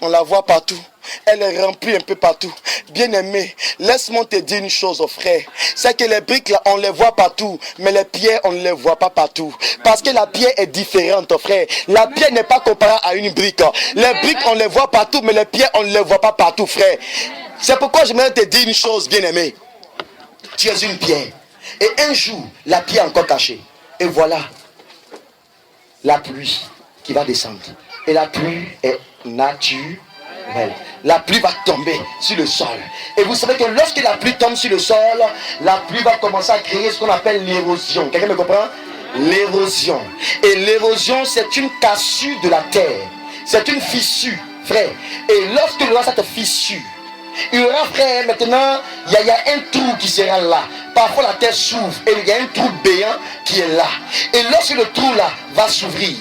on la voit partout. Elle est remplie un peu partout. Bien aimé, laisse-moi te dire une chose, frère. C'est que les briques là, on les voit partout. Mais les pierres, on ne les voit pas partout. Parce que la pierre est différente, frère. La pierre n'est pas comparable à une brique. Les briques, on les voit partout. Mais les pierres, on ne les voit pas partout, frère. C'est pourquoi j'aimerais te dire une chose, bien aimé. Tu es une pierre. Et un jour, la pierre est encore cachée. Et voilà la pluie qui va descendre. Et la pluie est naturelle. La pluie va tomber sur le sol. Et vous savez que lorsque la pluie tombe sur le sol, la pluie va commencer à créer ce qu'on appelle l'érosion. Quelqu'un me comprend? L'érosion. Et l'érosion, c'est une cassure de la terre. C'est une fissure, frère. Et lorsque il y aura cette fissure, il y aura, frère, maintenant, il y a un trou qui sera là. Parfois la terre s'ouvre et il y a un trou béant qui est là. Et lorsque le trou là va s'ouvrir,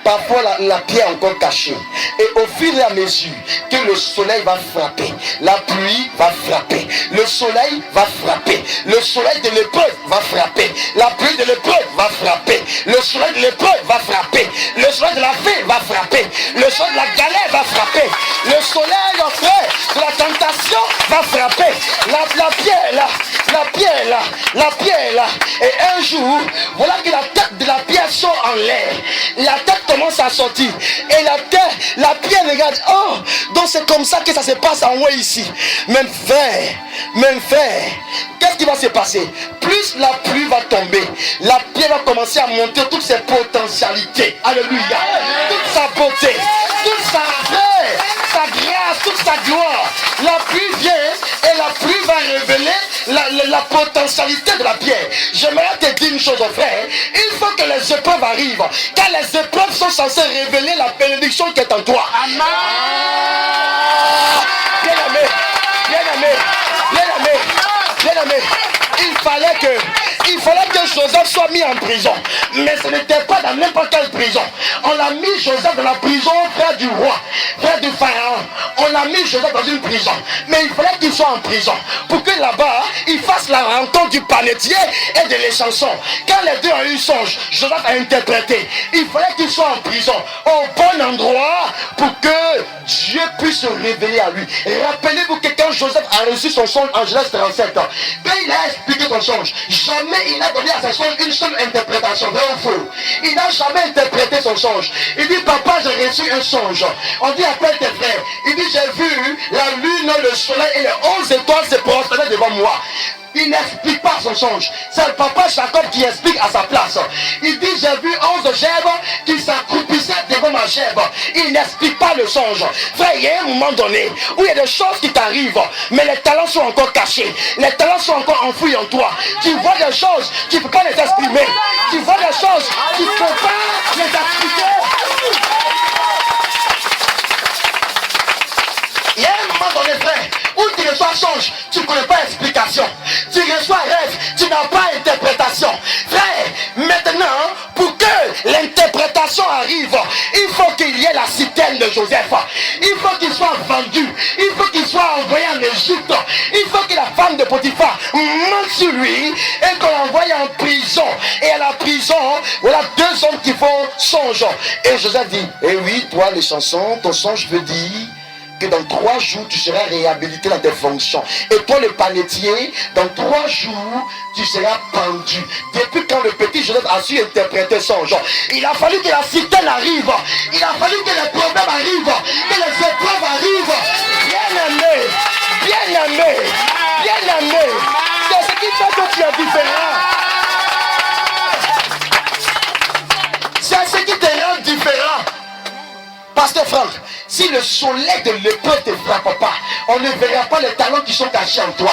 parfois la pierre est encore cachée. Et au fur et à mesure que le soleil va frapper, la pluie va frapper, le soleil va frapper, le soleil de l'épreuve va frapper, la pluie de l'épreuve va frapper, le soleil de l'épreuve va frapper, le soleil de la vie va frapper, le soleil de la galère va frapper, le soleil, frère, de la tentation va frapper, la pierre là, la pierre là, la pierre là. Et un jour, voilà que la tête de la pierre sort en l'air. La tête commence à sortir. Et la pierre regarde. Oh, donc c'est comme ça que ça se passe en haut ici. Même frère, qu'est-ce qui va se passer? Plus la pluie va tomber, la pierre va commencer à monter toutes ses potentialités. Alléluia. Toute sa beauté, toute sa grâce, toute sa gloire. La pluie vient et la pluie va révéler la potentialité de la pierre. J'aimerais te dire une chose, frère. Il faut que les épreuves arrivent, car les épreuves sont censées révéler la bénédiction qui est en toi. Amen. Bien aimé, bien aimé, bien aimé, bien aimé. Il fallait que Joseph soit mis en prison. Mais ce n'était pas dans n'importe quelle prison. On l'a mis Joseph dans la prison, frère du roi, frère du pharaon. On l'a mis Joseph dans une prison. Mais il fallait qu'il soit en prison pour que là-bas, il fasse la rencontre du panetier et de l'échanson. Quand les deux ont eu songe, Joseph a interprété. Il fallait qu'il soit en prison, au bon endroit, pour que Dieu puisse se révéler à lui. Rappelez-vous que quand Joseph a reçu son songe en Genèse 37 ans, quand il a expliqué son songe, jamais il n'a donné à sa songe une seule interprétation, vrai ou faux. Il n'a jamais interprété son songe. Il dit, papa, j'ai reçu un songe. On dit, appelle tes frères. Il dit, j'ai vu la lune, le soleil et les 11 étoiles se prosterner devant moi. Il n'explique pas son songe. C'est le papa Jacob qui explique à sa place. Il dit, j'ai vu 11 gerbes qui s'accroupissaient devant ma gerbe. Il n'explique pas le songe. Frère, il y a un moment donné où il y a des choses qui t'arrivent, mais les talents sont encore cachés. Les talents sont encore enfouis en toi. Tu vois des choses, tu ne peux pas les exprimer. Tu vois des choses, tu ne peux pas les expliquer. Il y a un moment donné, frère, où tu reçois songe, tu ne connais pas explication. Tu reçois rêve, tu n'as pas interprétation. Frère, maintenant, pour que l'interprétation arrive, il faut qu'il y ait la citerne de Joseph. Il faut qu'il soit vendu. Il faut qu'il soit envoyé en Égypte. Il faut que la femme de Potiphar monte sur lui et qu'on l'envoie en prison. Et à la prison, voilà deux hommes qui font songe. Et Joseph dit, eh oui, toi les chansons, ton songe veut dire que dans 3 jours, tu seras réhabilité dans tes fonctions. Et toi, le panetier, dans 3 jours, tu seras pendu. Depuis quand le petit Joseph a su interpréter son genre, il a fallu que la citerne arrive. Il a fallu que les problèmes arrivent, que les épreuves arrivent. Bien aimé, bien aimé, bien aimé. C'est ce qui fait que tu es différent. C'est ce qui te rend différent. Pasteur Franck, si le soleil de l'épreuve ne te frappe pas, on ne verra pas les talents qui sont cachés en toi.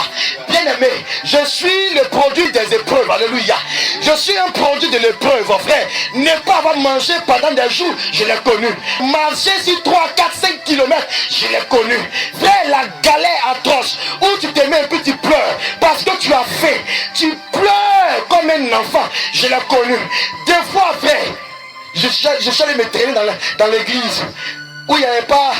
Bien aimé, je suis le produit des épreuves. Alléluia. Je suis un produit de l'épreuve, frère. Ne pas avoir mangé pendant des jours, je l'ai connu. Marcher sur 3, 4, 5 kilomètres, je l'ai connu. Frère, la galère atroce où tu te mets et puis tu pleures parce que tu as faim. Tu pleures comme un enfant, je l'ai connu. Des fois, frère, je suis allé me traîner dans l'église où il n'y avait pas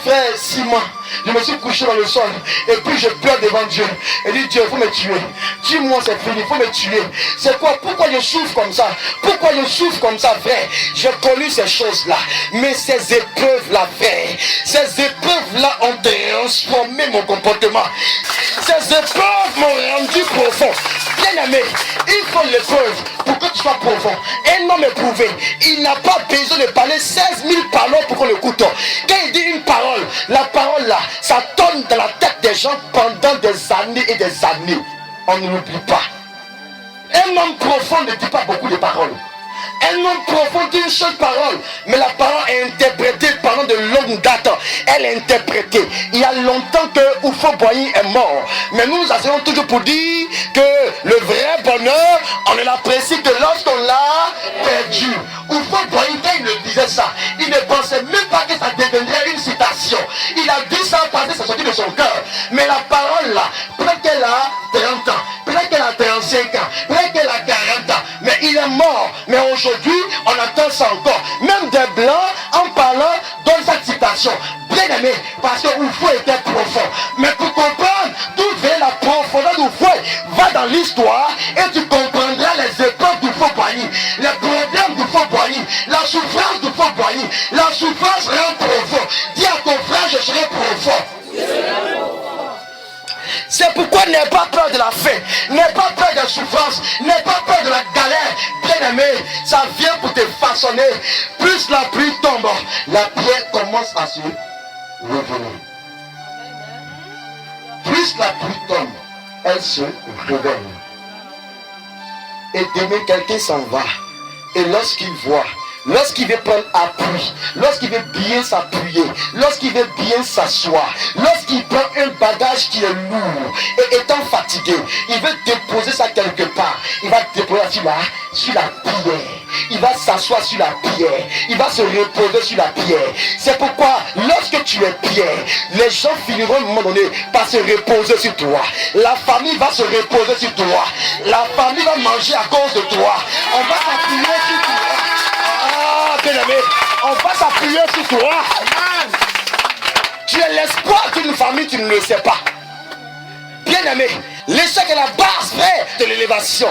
frère Simon. Je me suis couché dans le sol et puis je pleure devant Dieu et dis, Dieu, il faut me tuer. Tue-moi, c'est fini, il faut me tuer. C'est quoi? Pourquoi je souffre comme ça? Pourquoi je souffre comme ça, frère? J'ai connu ces choses-là, mais ces épreuves-là, frère, ces épreuves-là ont transformé mon comportement. Ces épreuves m'ont rendu profond. Bien aimé, il faut l'épreuve pour que tu sois profond. Un homme éprouvé, il n'a pas besoin de parler 16 000 paroles pour qu'on l'écoute. Quand il dit une parole, la parole là, ça tourne dans la tête des gens pendant des années et des années. On ne l'oublie pas. Un homme profond ne dit pas beaucoup de paroles. Un homme profond dit une seule parole, mais la parole est interprétée pendant de longues dates. Elle est interprétée. Il y a longtemps que Oufo Boigny est mort, mais nous enseignons toujours pour dire que le vrai bonheur, on ne l'apprécie que lorsqu'on l'a perdu. Oufo Boigny, quand il le disait ça, il ne pensait même pas que ça deviendrait une citation. Il a dit ça parce que ça sortit de son cœur. Mais la parole là, peut-être qu'elle a 30 ans, peut-être qu'elle a 35 ans, peut-être qu'elle a 40 ans, mais il est mort. Mais aujourd'hui, on attend ça encore. Même des blancs, en parlant, donnent cette citation. Bien aimé, parce que Oufoué était profond. Mais pour comprendre d'où vient la profondeur d'Oufoué, va dans l'histoire et tu comprendras les épreuves d'Oufo Boigny, les problèmes d'Oufo Boigny, la souffrance d'Oufo Boigny. La souffrance rend profond. Dis à ton frère, je serai profond. C'est pourquoi n'aie pas peur de la faim, n'aie pas peur de la souffrance, n'aie pas peur de la galère. Bien aimé, ça vient pour te façonner. Plus la pluie tombe, la pierre commence à se révéler. Plus la pluie tombe, elle se révèle. Et demain, quelqu'un s'en va. Et lorsqu'il voit lorsqu'il veut prendre appui, lorsqu'il veut bien s'appuyer, lorsqu'il veut bien s'asseoir, lorsqu'il prend un bagage qui est lourd et étant fatigué, il veut déposer ça quelque part, il va déposer sur la pierre, il va s'asseoir sur la pierre, il va se reposer sur la pierre. C'est pourquoi lorsque tu es pierre, les gens finiront à un moment donné par se reposer sur toi. La famille va se reposer sur toi, la famille va manger à cause de toi, on va s'appuyer sur toi. Bien-aimé, on va s'appuyer sur toi. Tu es l'espoir d'une famille, tu ne le sais pas. Bien-aimé, l'échec est la base, frère, de l'élévation.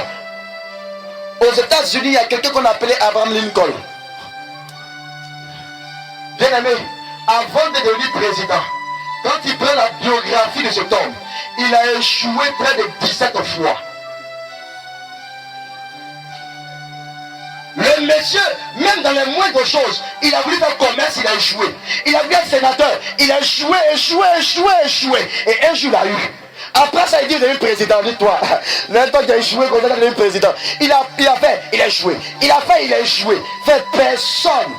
Aux États-Unis, il y a quelqu'un qu'on appelait Abraham Lincoln. Bien-aimé, avant de devenir président, quand il prend la biographie de cet homme, il a échoué près de 17 fois. Le monsieur, même dans les moindres choses, il a voulu faire commerce, il a échoué. Il a voulu être sénateur, il a échoué. Et un jour, il a eu. Après ça, il dit, il est président. Dis-toi, maintenant qu'il a échoué, quand il est devenu président, il a fait, il a échoué. Il a fait, il a échoué. Fait personne.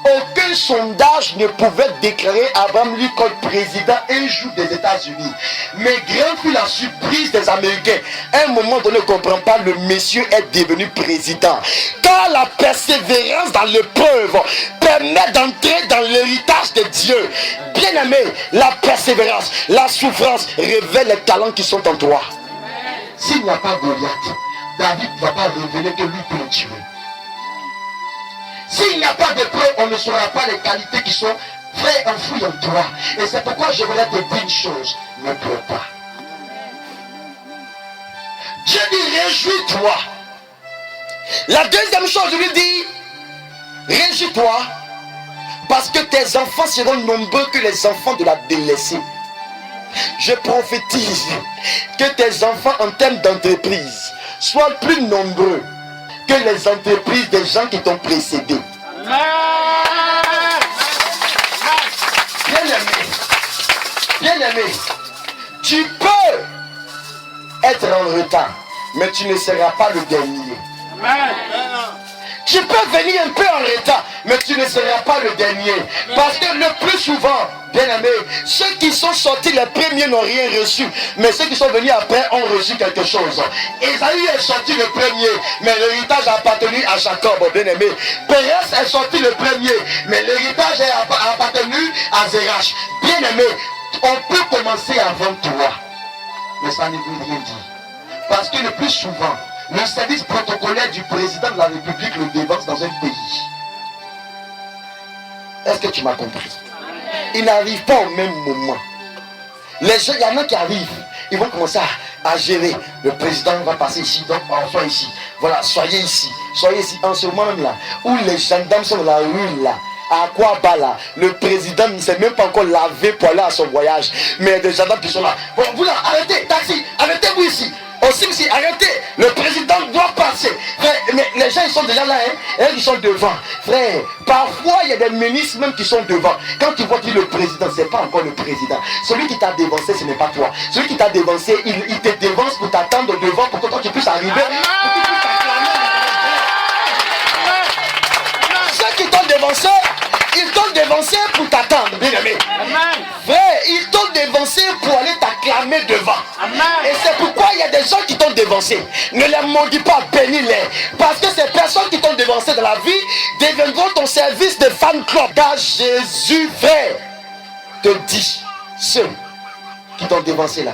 Aucun sondage ne pouvait déclarer Abraham Lincoln président un jour des États-Unis. Mais grande fut la surprise des Américains. À un moment donné, on ne comprend pas, le monsieur est devenu président. Car la persévérance dans l'épreuve permet d'entrer dans l'héritage de Dieu. Bien aimé, la persévérance, la souffrance révèle les talents qui sont en toi. S'il n'y a pas Goliath, David ne va pas révéler que lui peut le tuer. S'il n'y a pas de preuve, on ne saura pas les qualités qui sont vraies enfouies en toi. Et c'est pourquoi je voulais te dire une chose, ne pleure pas. Dieu dit, réjouis-toi. La deuxième chose, je lui dis, réjouis-toi, parce que tes enfants seront nombreux que les enfants de la délaissée. Je prophétise que tes enfants en termes d'entreprise soient plus nombreux que les entreprises des gens qui t'ont précédé. Bien-aimé, tu peux être en retard, mais tu ne seras pas le dernier. Tu peux venir un peu en retard, mais tu ne seras pas le dernier. Parce que le plus souvent, bien-aimé, ceux qui sont sortis les premiers n'ont rien reçu, mais ceux qui sont venus après ont reçu quelque chose. Ésaü est sorti le premier, mais l'héritage a appartenu à Jacob, bien-aimé. Pérez est sorti le premier, mais l'héritage a appartenu à Zérach. Bien-aimé, on peut commencer avant toi, mais ça ne veut rien dire. Parce que le plus souvent, le service protocolaire du président de la République le dévance dans un pays. Est-ce que tu m'as compris? Il n'arrive pas au même moment. Les gens, il y en a qui arrivent, ils vont commencer à gérer. Le président va passer ici, donc soit ici. Voilà, soyez ici. Soyez ici. En ce moment même là, où les gendarmes sont dans la rue là, à quoi bas là, le président ne s'est même pas encore lavé pour aller à son voyage. Mais il y a des gendarmes qui sont là. Bon, vous là, arrêtez, taxi, arrêtez-vous ici. Aussi, arrêtez, le président doit passer. Frère, mais les gens ils sont déjà là, hein, ils sont devant. Frère, parfois il y a des ministres même qui sont devant. Quand tu vois qui le président, c'est pas encore le président. Celui qui t'a dévancé, ce n'est pas toi. Celui qui t'a dévancé, il te dévance pour t'attendre devant pour que toi tu puisses arriver. Pour que tu puisses t'acclamer. Ceux qui t'ont dévancé, ils t'ont dévancé pour t'attendre, bien aimé. Frère, ils t'ont dévancé pour aller t'acclamer devant. Amen. Et c'est pourquoi il y a des gens qui t'ont dévancé. Ne les maudis pas, bénis-les. Parce que ces personnes qui t'ont dévancé dans la vie deviendront ton service de fan club. Car Jésus, frère, te dit, ceux qui t'ont dévancé là,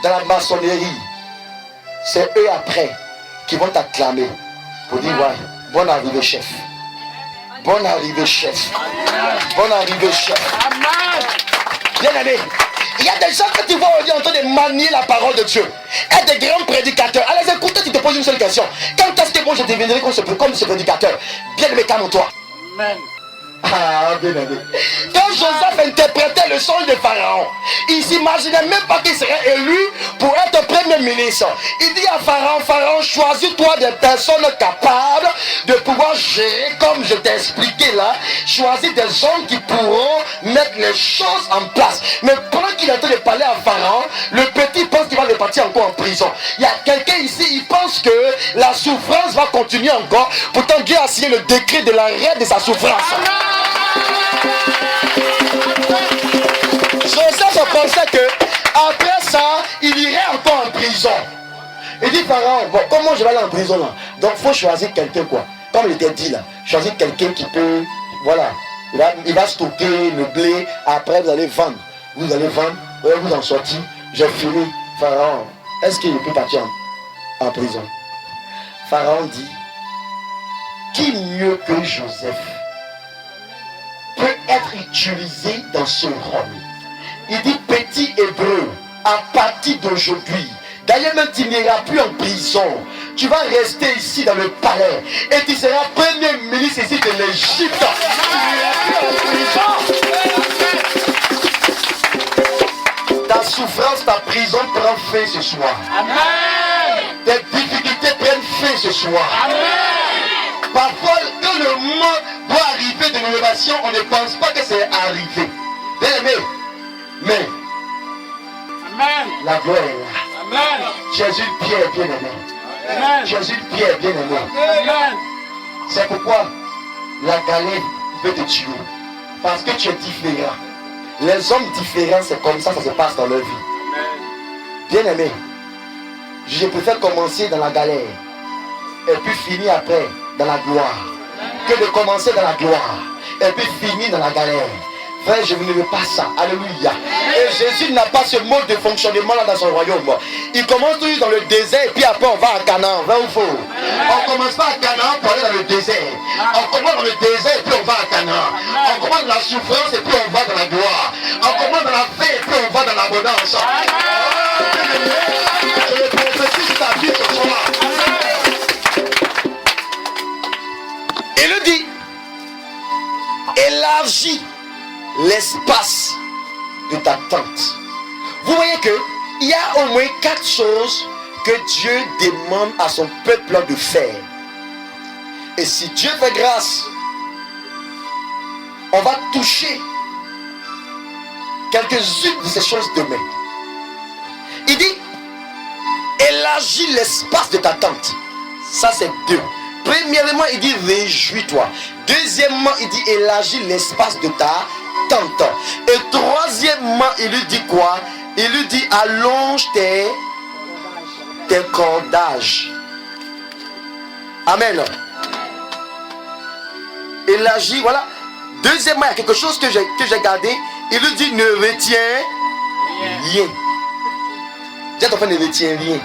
dans la maçonnerie, c'est eux après qui vont t'acclamer pour dire, ouais, bonne arrivée chef. Bonne arrivée chef. Bonne arrivée chef. Bien aimé, il y a des gens que tu vois aujourd'hui en train de manier la parole de Dieu. Et des grands prédicateurs. Allez écoutez, tu te poses une seule question. Quand est-ce que moi je deviendrai comme ce prédicateur? Bien aimé, calme-toi. Amen. Ah, bien aimé. Quand Joseph interprétait le songe de Pharaon, il s'imaginait même pas qu'il serait élu pour être premier ministre. Il dit à Pharaon, Pharaon, choisis-toi des personnes capables de pouvoir gérer comme je t'ai expliqué là. Choisis des hommes qui pourront mettre les choses en place. Mais pendant qu'il est en train de parler à Pharaon, le petit pense qu'il va repartir encore en prison. Il y a quelqu'un ici, il pense que la souffrance va continuer encore. Pourtant Dieu a signé le décret de l'arrêt de sa souffrance. Joseph pensait que après ça, il irait encore en prison. Il dit Pharaon, bon, comment je vais aller en prison là? Donc il faut choisir quelqu'un quoi. Comme il était dit là, choisir quelqu'un qui peut, voilà, il va stocker le blé, après vous allez vendre. Vous allez vendre, vous en sortir, j'ai fini. Pharaon, est-ce qu'il peut partir en prison? Pharaon dit, qui mieux que Joseph peut être utilisé dans ce rôle? Il dit petit hébreu, à partir d'aujourd'hui, d'ailleurs même tu n'iras plus en prison, tu vas rester ici dans le palais et tu seras premier ministre ici de l'Égypte. Tu n'iras plus en prison. Ta souffrance, ta prison prend fin ce soir. Amen. Tes difficultés prennent fin ce soir. Amen. Parfois, quand le moment doit arriver de l'élévation, on ne pense pas que c'est arrivé. Bien aimé, mais amen. La gloire est là. Amen. Jésus une pierre bien aimé. Amen. Jésus une pierre bien aimé. Amen. C'est pourquoi la galère veut te tuer. Parce que tu es différent. Les hommes différents, c'est comme ça se passe dans leur vie. Amen. Bien aimé, je préfère commencer dans la galère et puis finir après dans la gloire, que de commencer dans la gloire et puis finir dans la galère. Frère, je ne veux pas ça. Alléluia. Et Jésus n'a pas ce mode de fonctionnement là dans son royaume. Il commence toujours dans le désert et puis après on va à Canaan. Vrai ou faux? On commence pas à Canaan pour aller dans le désert. On commence dans le désert et puis on va à Canaan. On commence dans la souffrance et puis on va dans la gloire. On commence dans la paix et puis on va dans l'abondance. Je le prophétise ta vie ce soir. Il le dit. Élargis l'espace de ta tente. Vous voyez que il y a au moins 4 choses que Dieu demande à son peuple de faire. Et si Dieu fait grâce, on va toucher quelques-unes de ces choses demain. Il dit élargis l'espace de ta tente. Ça c'est 2. Premièrement, il dit réjouis-toi. Deuxièmement, il dit élargis l'espace de ta tente. Et troisièmement, il lui dit quoi? Il lui dit allonge tes cordages. Amen. Élargis, voilà. Deuxièmement, il y a quelque chose que j'ai gardé. Il lui dit ne retiens rien. Dis à ton frère, ne retiens rien.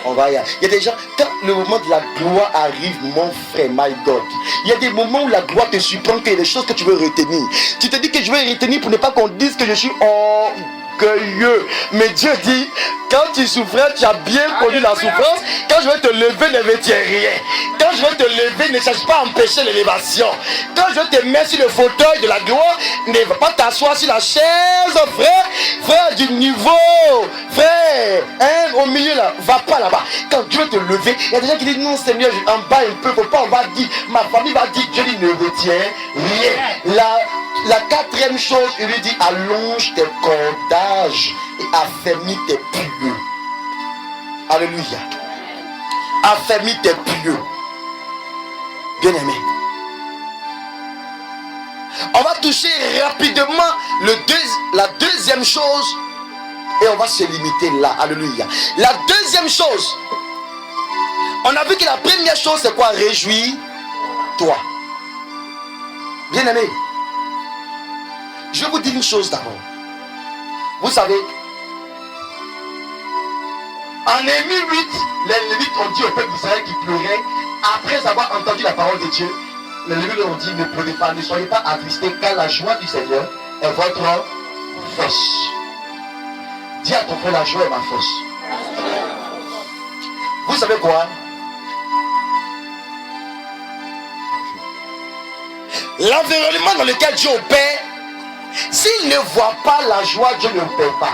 On va y aller. Il y a des gens, quand le moment de la gloire arrive, mon frère, my God, il y a des moments où la gloire te surprend, qu'il y a des choses que tu veux retenir. Tu te dis que je veux retenir pour ne pas qu'on dise que je suis orgueilleux. Mais Dieu dit, quand tu souffrais, tu as bien connu la souffrance. Quand je vais te lever, ne retiens rien. Quand je vais te lever, ne cherche pas à empêcher l'élévation. Quand je vais te mettre sur le fauteuil de la gloire, ne va pas t'asseoir sur la chaise, frère. Frère du niveau, frère, hein, au milieu là, va pas là-bas. Quand Dieu veut te lever, il y a des gens qui disent non Seigneur, en bas un peu, faut pas, on va dire, ma famille va dire, Dieu dit ne retiens rien. La quatrième chose, il lui dit allonge tes cordages et affermis tes pieux. Alléluia. Affermis tes pieux. Bien aimé. On va toucher rapidement la deuxième chose et on va se limiter là. Alléluia. La deuxième chose, on a vu que la première chose c'est quoi? Réjouis-toi. Bien aimé, je vais vous dire une chose d'abord. Vous savez, en Néhémie 8, les Lévites ont dit au peuple d'Israël qui pleurait, après avoir entendu la parole de Dieu, les Lévites leur ont dit, ne pleurez pas, ne soyez pas attristés, car la joie du Seigneur est votre force. Dis à ton frère, la joie est ma force. Vous savez quoi? L'environnement dans lequel Dieu opère, s'il ne voit pas la joie, Dieu ne opère pas.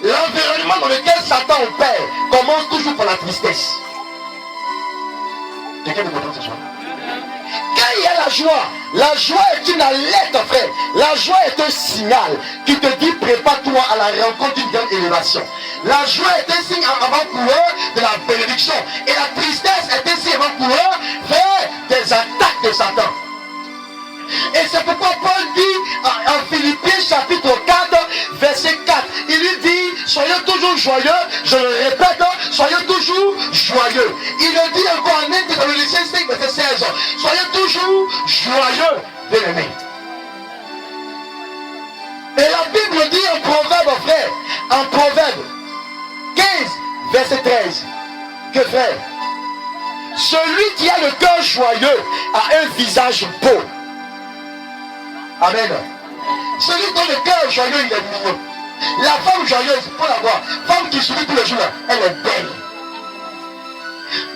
L'environnement dans lequel Satan opère commence toujours par la tristesse. Quelqu'un me comprend ce soir? Quand il y a la joie est une alerte, frère. La joie est un signal qui te dit prépare-toi à la rencontre d'une grande élévation. La joie est un signe avant-coureur de la bénédiction. Et la tristesse est un signe avant-coureur vers des attaques de Satan. Et c'est pourquoi Paul dit en Philippiens chapitre 4, verset 4, il lui dit, soyez toujours joyeux, je le répète, soyez toujours joyeux. Il le dit encore en 1 Thessaloniciens 5, verset 16, soyez toujours joyeux, bien-aimés. Et la Bible dit en Proverbe, frère, en Proverbe 15, verset 13, que frère, celui qui a le cœur joyeux a un visage beau. Amen. Celui dont le cœur est joyeux, il est mignon. La femme joyeuse, pour la voir, femme qui sourit tous les jours, elle est belle.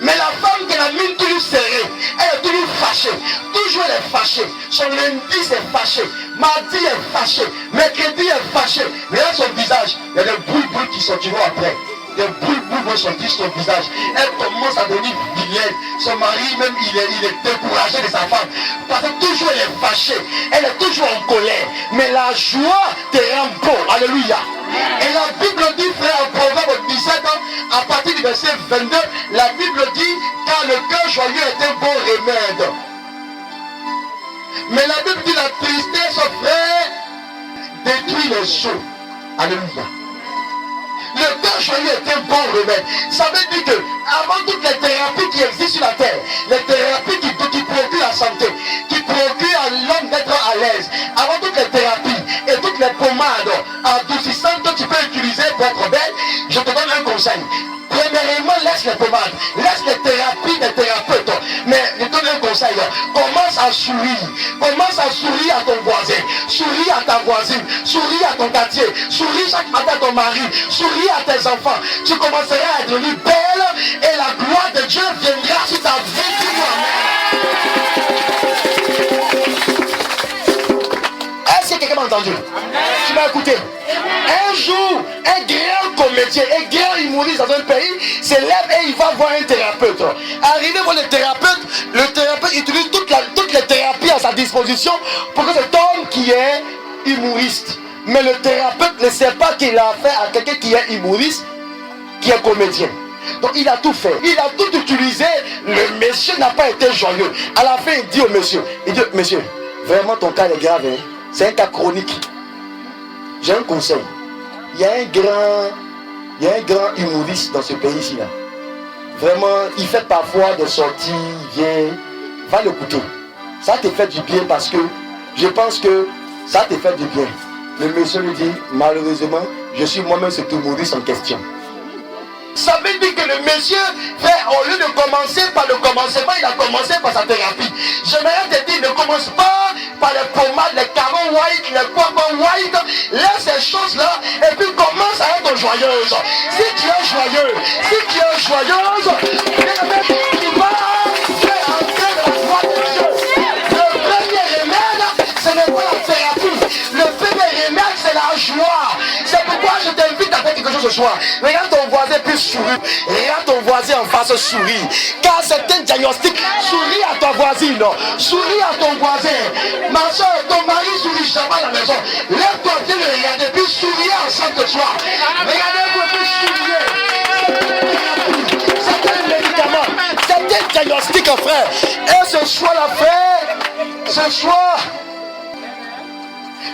Mais la femme qui a la mine toujours serrée, elle est toujours fâchée. Toujours elle est fâchée. Son lundi est fâché. Mardi est fâché. Mercredi est fâché. Mais là, son visage, il y a des boules qui sortiront après. Des boules vont sortir sur son visage. Elle commence à devenir vilaine. Son mari même il est découragé de sa femme. Parce que toujours elle est fâchée. Elle est toujours en colère. Mais la joie te rend beau. Alléluia. Et la Bible dit, frère, en Proverbe 17, à partir du verset 22, la Bible dit, car le cœur joyeux est un bon remède. Mais la Bible dit, la tristesse, frère, détruit les choses. Alléluia. Le cœur joyeux est un bon remède. Ça veut dire que avant toutes les thérapies qui existent sur la terre, les thérapies qui procurent la santé, qui procurent à l'homme d'être à l'aise, avant toutes les thérapies et toutes les pommades adoucissantes que tu peux utiliser pour être belle, je te donne un conseil. Premièrement, laisse les pommades, laisse les thérapies des thérapeutes. Mais je te donne un conseil. Commence à sourire. Commence à sourire à ton voisin. Souris à ta voisine. Souris à ton quartier. Souris chaque matin à ton mari. Souris à tes enfants. Tu commenceras à être devenir belle et la gloire de Dieu viendra sur ta vie. Est-ce que quelqu'un m'a entendu? Tu m'as écouté? Un jour, un grand comédien, un grand humoriste dans un pays se lève et il va voir un thérapeute. Arrivé voir le thérapeute utilise toutes les thérapies à sa disposition pour que cet homme qui est humoriste. Mais le thérapeute ne sait pas qu'il a affaire à quelqu'un qui est humoriste, qui est comédien. Donc il a tout fait, il a tout utilisé. Le monsieur n'a pas été joyeux. À la fin, il dit au monsieur, monsieur, vraiment ton cas est grave, hein? C'est un cas chronique. J'ai un conseil. Il y a un grand humoriste dans ce pays-ci là. Vraiment, il fait parfois des sorties, il vient, va l'écouter. Ça te fait du bien parce que je pense que ça te fait du bien. Le monsieur lui dit, malheureusement, je suis moi-même cet humoriste en question. Ça veut dire que le monsieur fait, au lieu de commencer par le commencement, il a commencé par sa thérapie. J'aimerais te dire, ne commence pas par les pommades, les carreaux white, les poivres white. Laisse ces choses-là et puis commence à être joyeuse. Si tu es joyeuse, tu vas faire entrer de la joie de Dieu. Le premier remède, ce n'est pas la thérapie. Le premier remède, c'est la joie. C'est pourquoi je t'invite à faire quelque chose ce soir. Regarde ton voisin puis souris. Regarde ton voisin en face souris. Car c'est un diagnostic. Souris à ta voisine. Souris à ton voisin. Ma soeur, ton mari sourit jamais à la maison. Lève-toi, viens le regarder puis souriez ensemble ce soir. Regardez-vous puis souriez. C'est un médicament. C'est un diagnostic, frère. Et ce soir-là, frère, ce soir,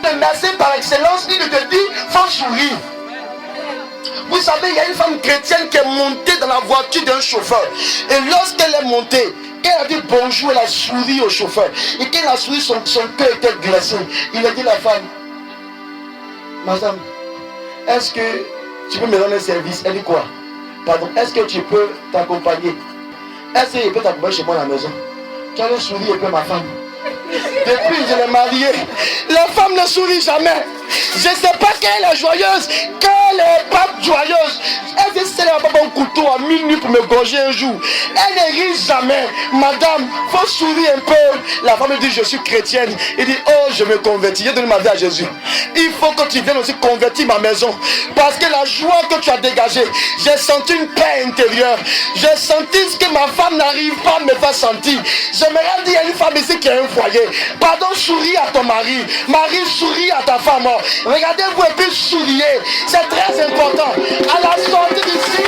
le médecin par excellence, il te dit, faut sourire. Vous savez, il y a une femme chrétienne qui est montée dans la voiture d'un chauffeur. Et lorsqu'elle est montée, elle a dit bonjour, elle a souri au chauffeur. Et quand elle a souri, son cœur était glacé. Il a dit la femme, madame, est-ce que tu peux me rendre un service? Elle dit quoi? Pardon, est-ce que tu peux t'accompagner? Est-ce que je peux t'accompagner chez moi à la maison? Tu as le sourire et puis ma femme. Depuis que je l'ai mariée, la femme ne sourit jamais. Je ne sais pas qu'elle est joyeuse, qu'elle n'est pas joyeuse. Elle dit, c'est pas un couteau à minuit pour me gorger un jour. Elle ne rit jamais. Madame, faut sourire un peu. La femme dit, je suis chrétienne. Il dit, oh, je me convertis. J'ai donné ma vie à Jésus. Il faut que tu viennes aussi convertir ma maison. Parce que la joie que tu as dégagée, j'ai senti une paix intérieure. J'ai senti ce que ma femme n'arrive pas à me faire sentir. J'aimerais dire à une femme ici qui a un foyer, pardon, souris à ton mari. Marie, souris à ta femme. Regardez-vous et puis souriez. C'est très important. À la sortie d'ici,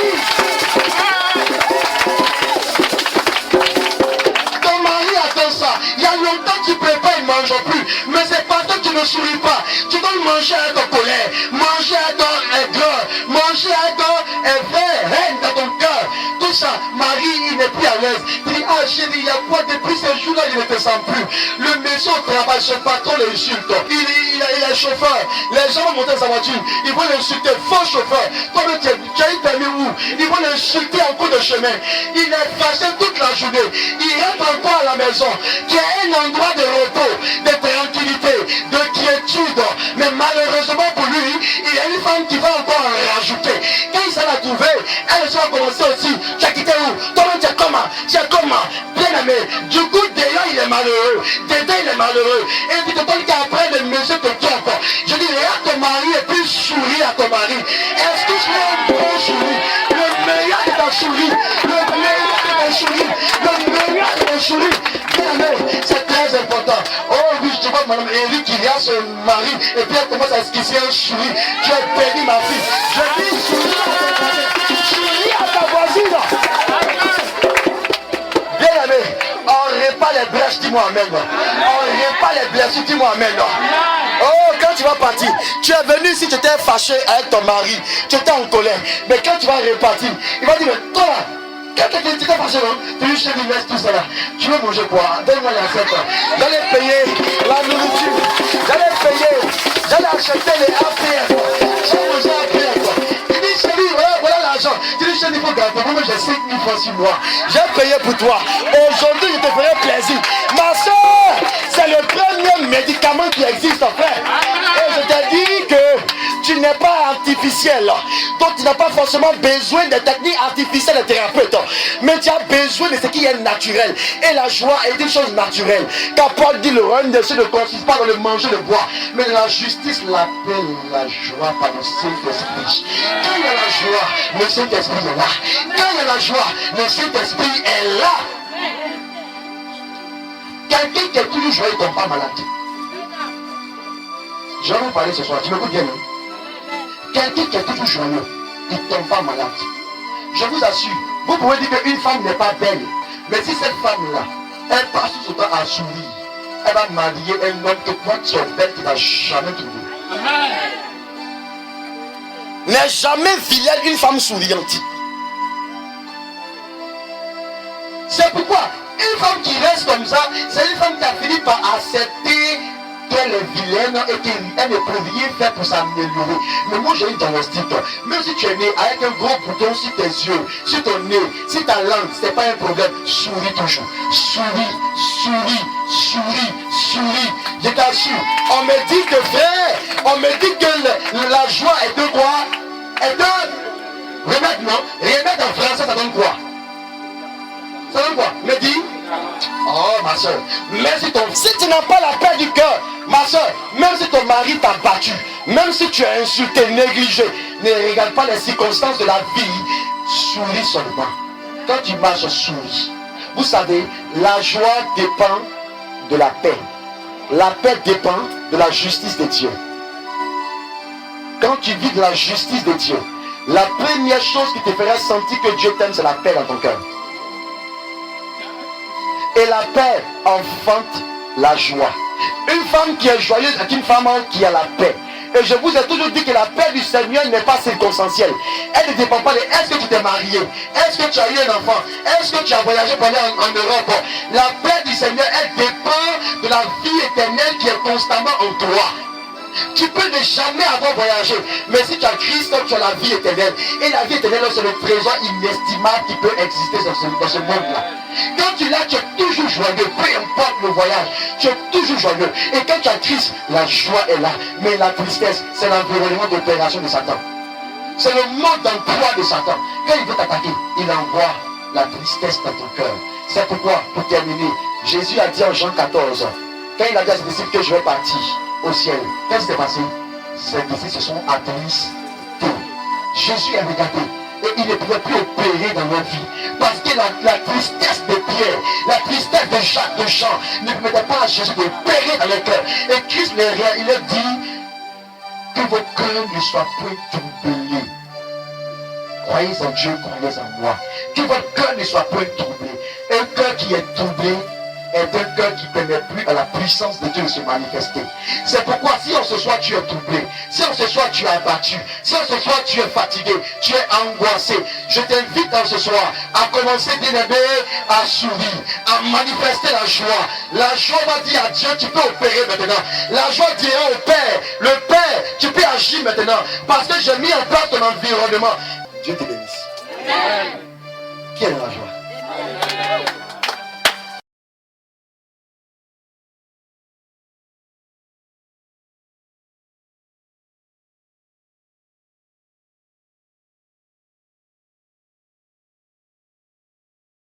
ton mari attend ça. Il y a longtemps qu'il ne peut pas, il ne mange plus. Mais c'est pas toi qui ne souris pas. Tu dois manger à ton colère, manger à ton aigreur, manger à ton haine dans ton cœur. Tout ça, Marie, il n'est plus à l'aise. Il dit, ah chérie, il y a quoi depuis ce jour-là, il ne te sent plus. Le monsieur au travail, son patron l'insulte. Il est chauffeur. Les gens vont monter dans sa voiture. Ils vont l'insulter. Faux chauffeur. Toi, tu as une permis où? Ils vont l'insulter en cours de chemin. Il est fâché toute la journée. Il rentre encore à la maison, qui est un endroit de repos, de tranquillité, de quiétude. Mais malheureusement pour lui, il y a une femme qui va encore en rajouter. Quand il s'en a trouvé, elle va commencer aussi. Tu as quitté où? Toi, tu es comment? Tu es comment? Bien aimé. Du coup, d'ailleurs, il est malheureux. Dedans, il est malheureux. Et puis, tu qu'après, le monsieur te trompe. Je dis, regarde ton mari et puis souris à ton mari. Est-ce que tu es un bon sourire? Le meilleur de ta souris. Le meilleur de ta souris. Le meilleur de ta souris. Bien aimé, c'est très important. Oh oui, je vois madame Eric qui vient son mari et puis elle commence à esquisser un sourire. Tu as perdu ma fille. Je dis, souris à ton mari. Souris à ta voisine. Bien aimé, on répare les brèches, dis-moi amen. On répare les blessures, dis-moi amen. Oh, quand tu vas partir, tu es venu ici, tu étais fâché avec ton mari, tu étais en colère. Mais quand tu vas repartir, il va dire, mais toi là, quand tu étais fâché, non? Tu lui chez lui, laisse tout ça là. Tu veux manger quoi? Donne-moi l'assiette. J'allais payer la nourriture. J'allais payer. J'allais acheter les APR. J'ai mangé APR quoi. Il dit, chérie, voilà l'argent. Tu dis, chérie, il faut garder. Moi, j'ai 5 000 francs sur moi. J'ai payé pour toi. Aujourd'hui, je te ferai plaisir. Ma soeur, c'est le premier médicament qui existe, frère. Et je te dis que tu n'es pas artificiel. Donc, tu n'as pas forcément besoin de techniques artificielles de thérapeute. Mais tu as besoin de ce qui est naturel. Et la joie est une chose naturelle. Car Paul dit, le royaume des cieux ne consiste pas dans le manger, le boire, mais la justice, la paix, la joie par le Saint-Esprit. Quand il y a la joie, le Saint-Esprit est là. Quand il y a la joie, le Saint-Esprit est là. Quelqu'un qui est toujours joyeux ne tombe pas malade. Je vais vous parler ce soir. Tu m'écoutes bien, non? Quelqu'un qui est toujours joyeux, il ne tombe pas malade. Je vous assure, vous pouvez dire qu'une femme n'est pas belle. Mais si cette femme-là, elle passe tout son temps à sourire, elle va marier un homme que toi tu es belle, tu n'as jamais trouvé. N'est jamais vilaine une femme souriante. C'est pourquoi une femme qui reste comme ça, c'est une femme qui a fini par accepter qu'elle est vilaine et qu'elle ne peut rien faire pour s'améliorer. Mais moi j'ai une diagnostic. Même si tu es né avec un gros bouton sur tes yeux, sur ton nez, sur ta langue, ce n'est pas un problème. Souris toujours. Souris, souris, souris, souris. Je t'assure. On me dit que frère, on me dit que la joie est de quoi? Est de remède, non? Remède en français, ça donne quoi? Ça donne quoi? Me dis. Oh ma soeur, même si tu n'as pas la paix du cœur, ma soeur, même si ton mari t'a battu, même si tu es insulté, négligé, ne regarde pas les circonstances de la vie, souris seulement. Quand tu marches, souris. Vous savez, la joie dépend de la paix. La paix dépend de la justice de Dieu. Quand tu vis de la justice de Dieu, la première chose qui te fera sentir que Dieu t'aime, c'est la paix dans ton cœur. Et la paix enfante la joie. Une femme qui est joyeuse est une femme qui a la paix. Et je vous ai toujours dit que la paix du Seigneur n'est pas circonstancielle. Elle ne dépend pas de est-ce que tu t'es marié, est-ce que tu as eu un enfant, est-ce que tu as voyagé pour aller en Europe. La paix du Seigneur, elle dépend de la vie éternelle qui est constamment en toi. Tu peux ne jamais avoir voyagé, mais si tu as Christ, tu as la vie éternelle. Et la vie éternelle, c'est le trésor inestimable qui peut exister dans ce monde-là. Quand tu l'as, tu es toujours joyeux, peu importe le voyage, tu es toujours joyeux. Et quand tu as Christ, la joie est là. Mais la tristesse, c'est l'environnement d'opération de Satan. C'est le mode d'emploi de Satan. Quand il veut t'attaquer, il envoie la tristesse dans ton cœur. C'est pourquoi, pour terminer, Jésus a dit en Jean 14, quand il a dit à ses disciples que je vais partir au ciel, qu'est-ce qui s'est passé? Ses disciples se sont attristés. Jésus a regardé et il ne pouvait plus opérer dans leur vie. Parce que la tristesse de Pierre, la tristesse de Jacques, de Jean, ne permettait pas à Jésus d'opérer dans leur cœur. Et Christ il leur dit que vos cœurs ne soient point troublés. Croyez en Dieu, croyez en moi. Que votre cœur ne soit point troublé. Un cœur qui est troublé est un cœur qui ne permet plus à la puissance de Dieu de se manifester. C'est pourquoi si en ce soir tu es troublé, si en ce soir tu es abattu, si en ce soir tu es fatigué, tu es angoissé, je t'invite en ce soir à commencer, bien-aimé, à sourire, à manifester la joie. La joie va dire à Dieu, tu peux opérer maintenant. La joie dira au Père, le Père, tu peux agir maintenant. Parce que j'ai mis en place ton environnement. Dieu te bénisse. Qui est dans la joie?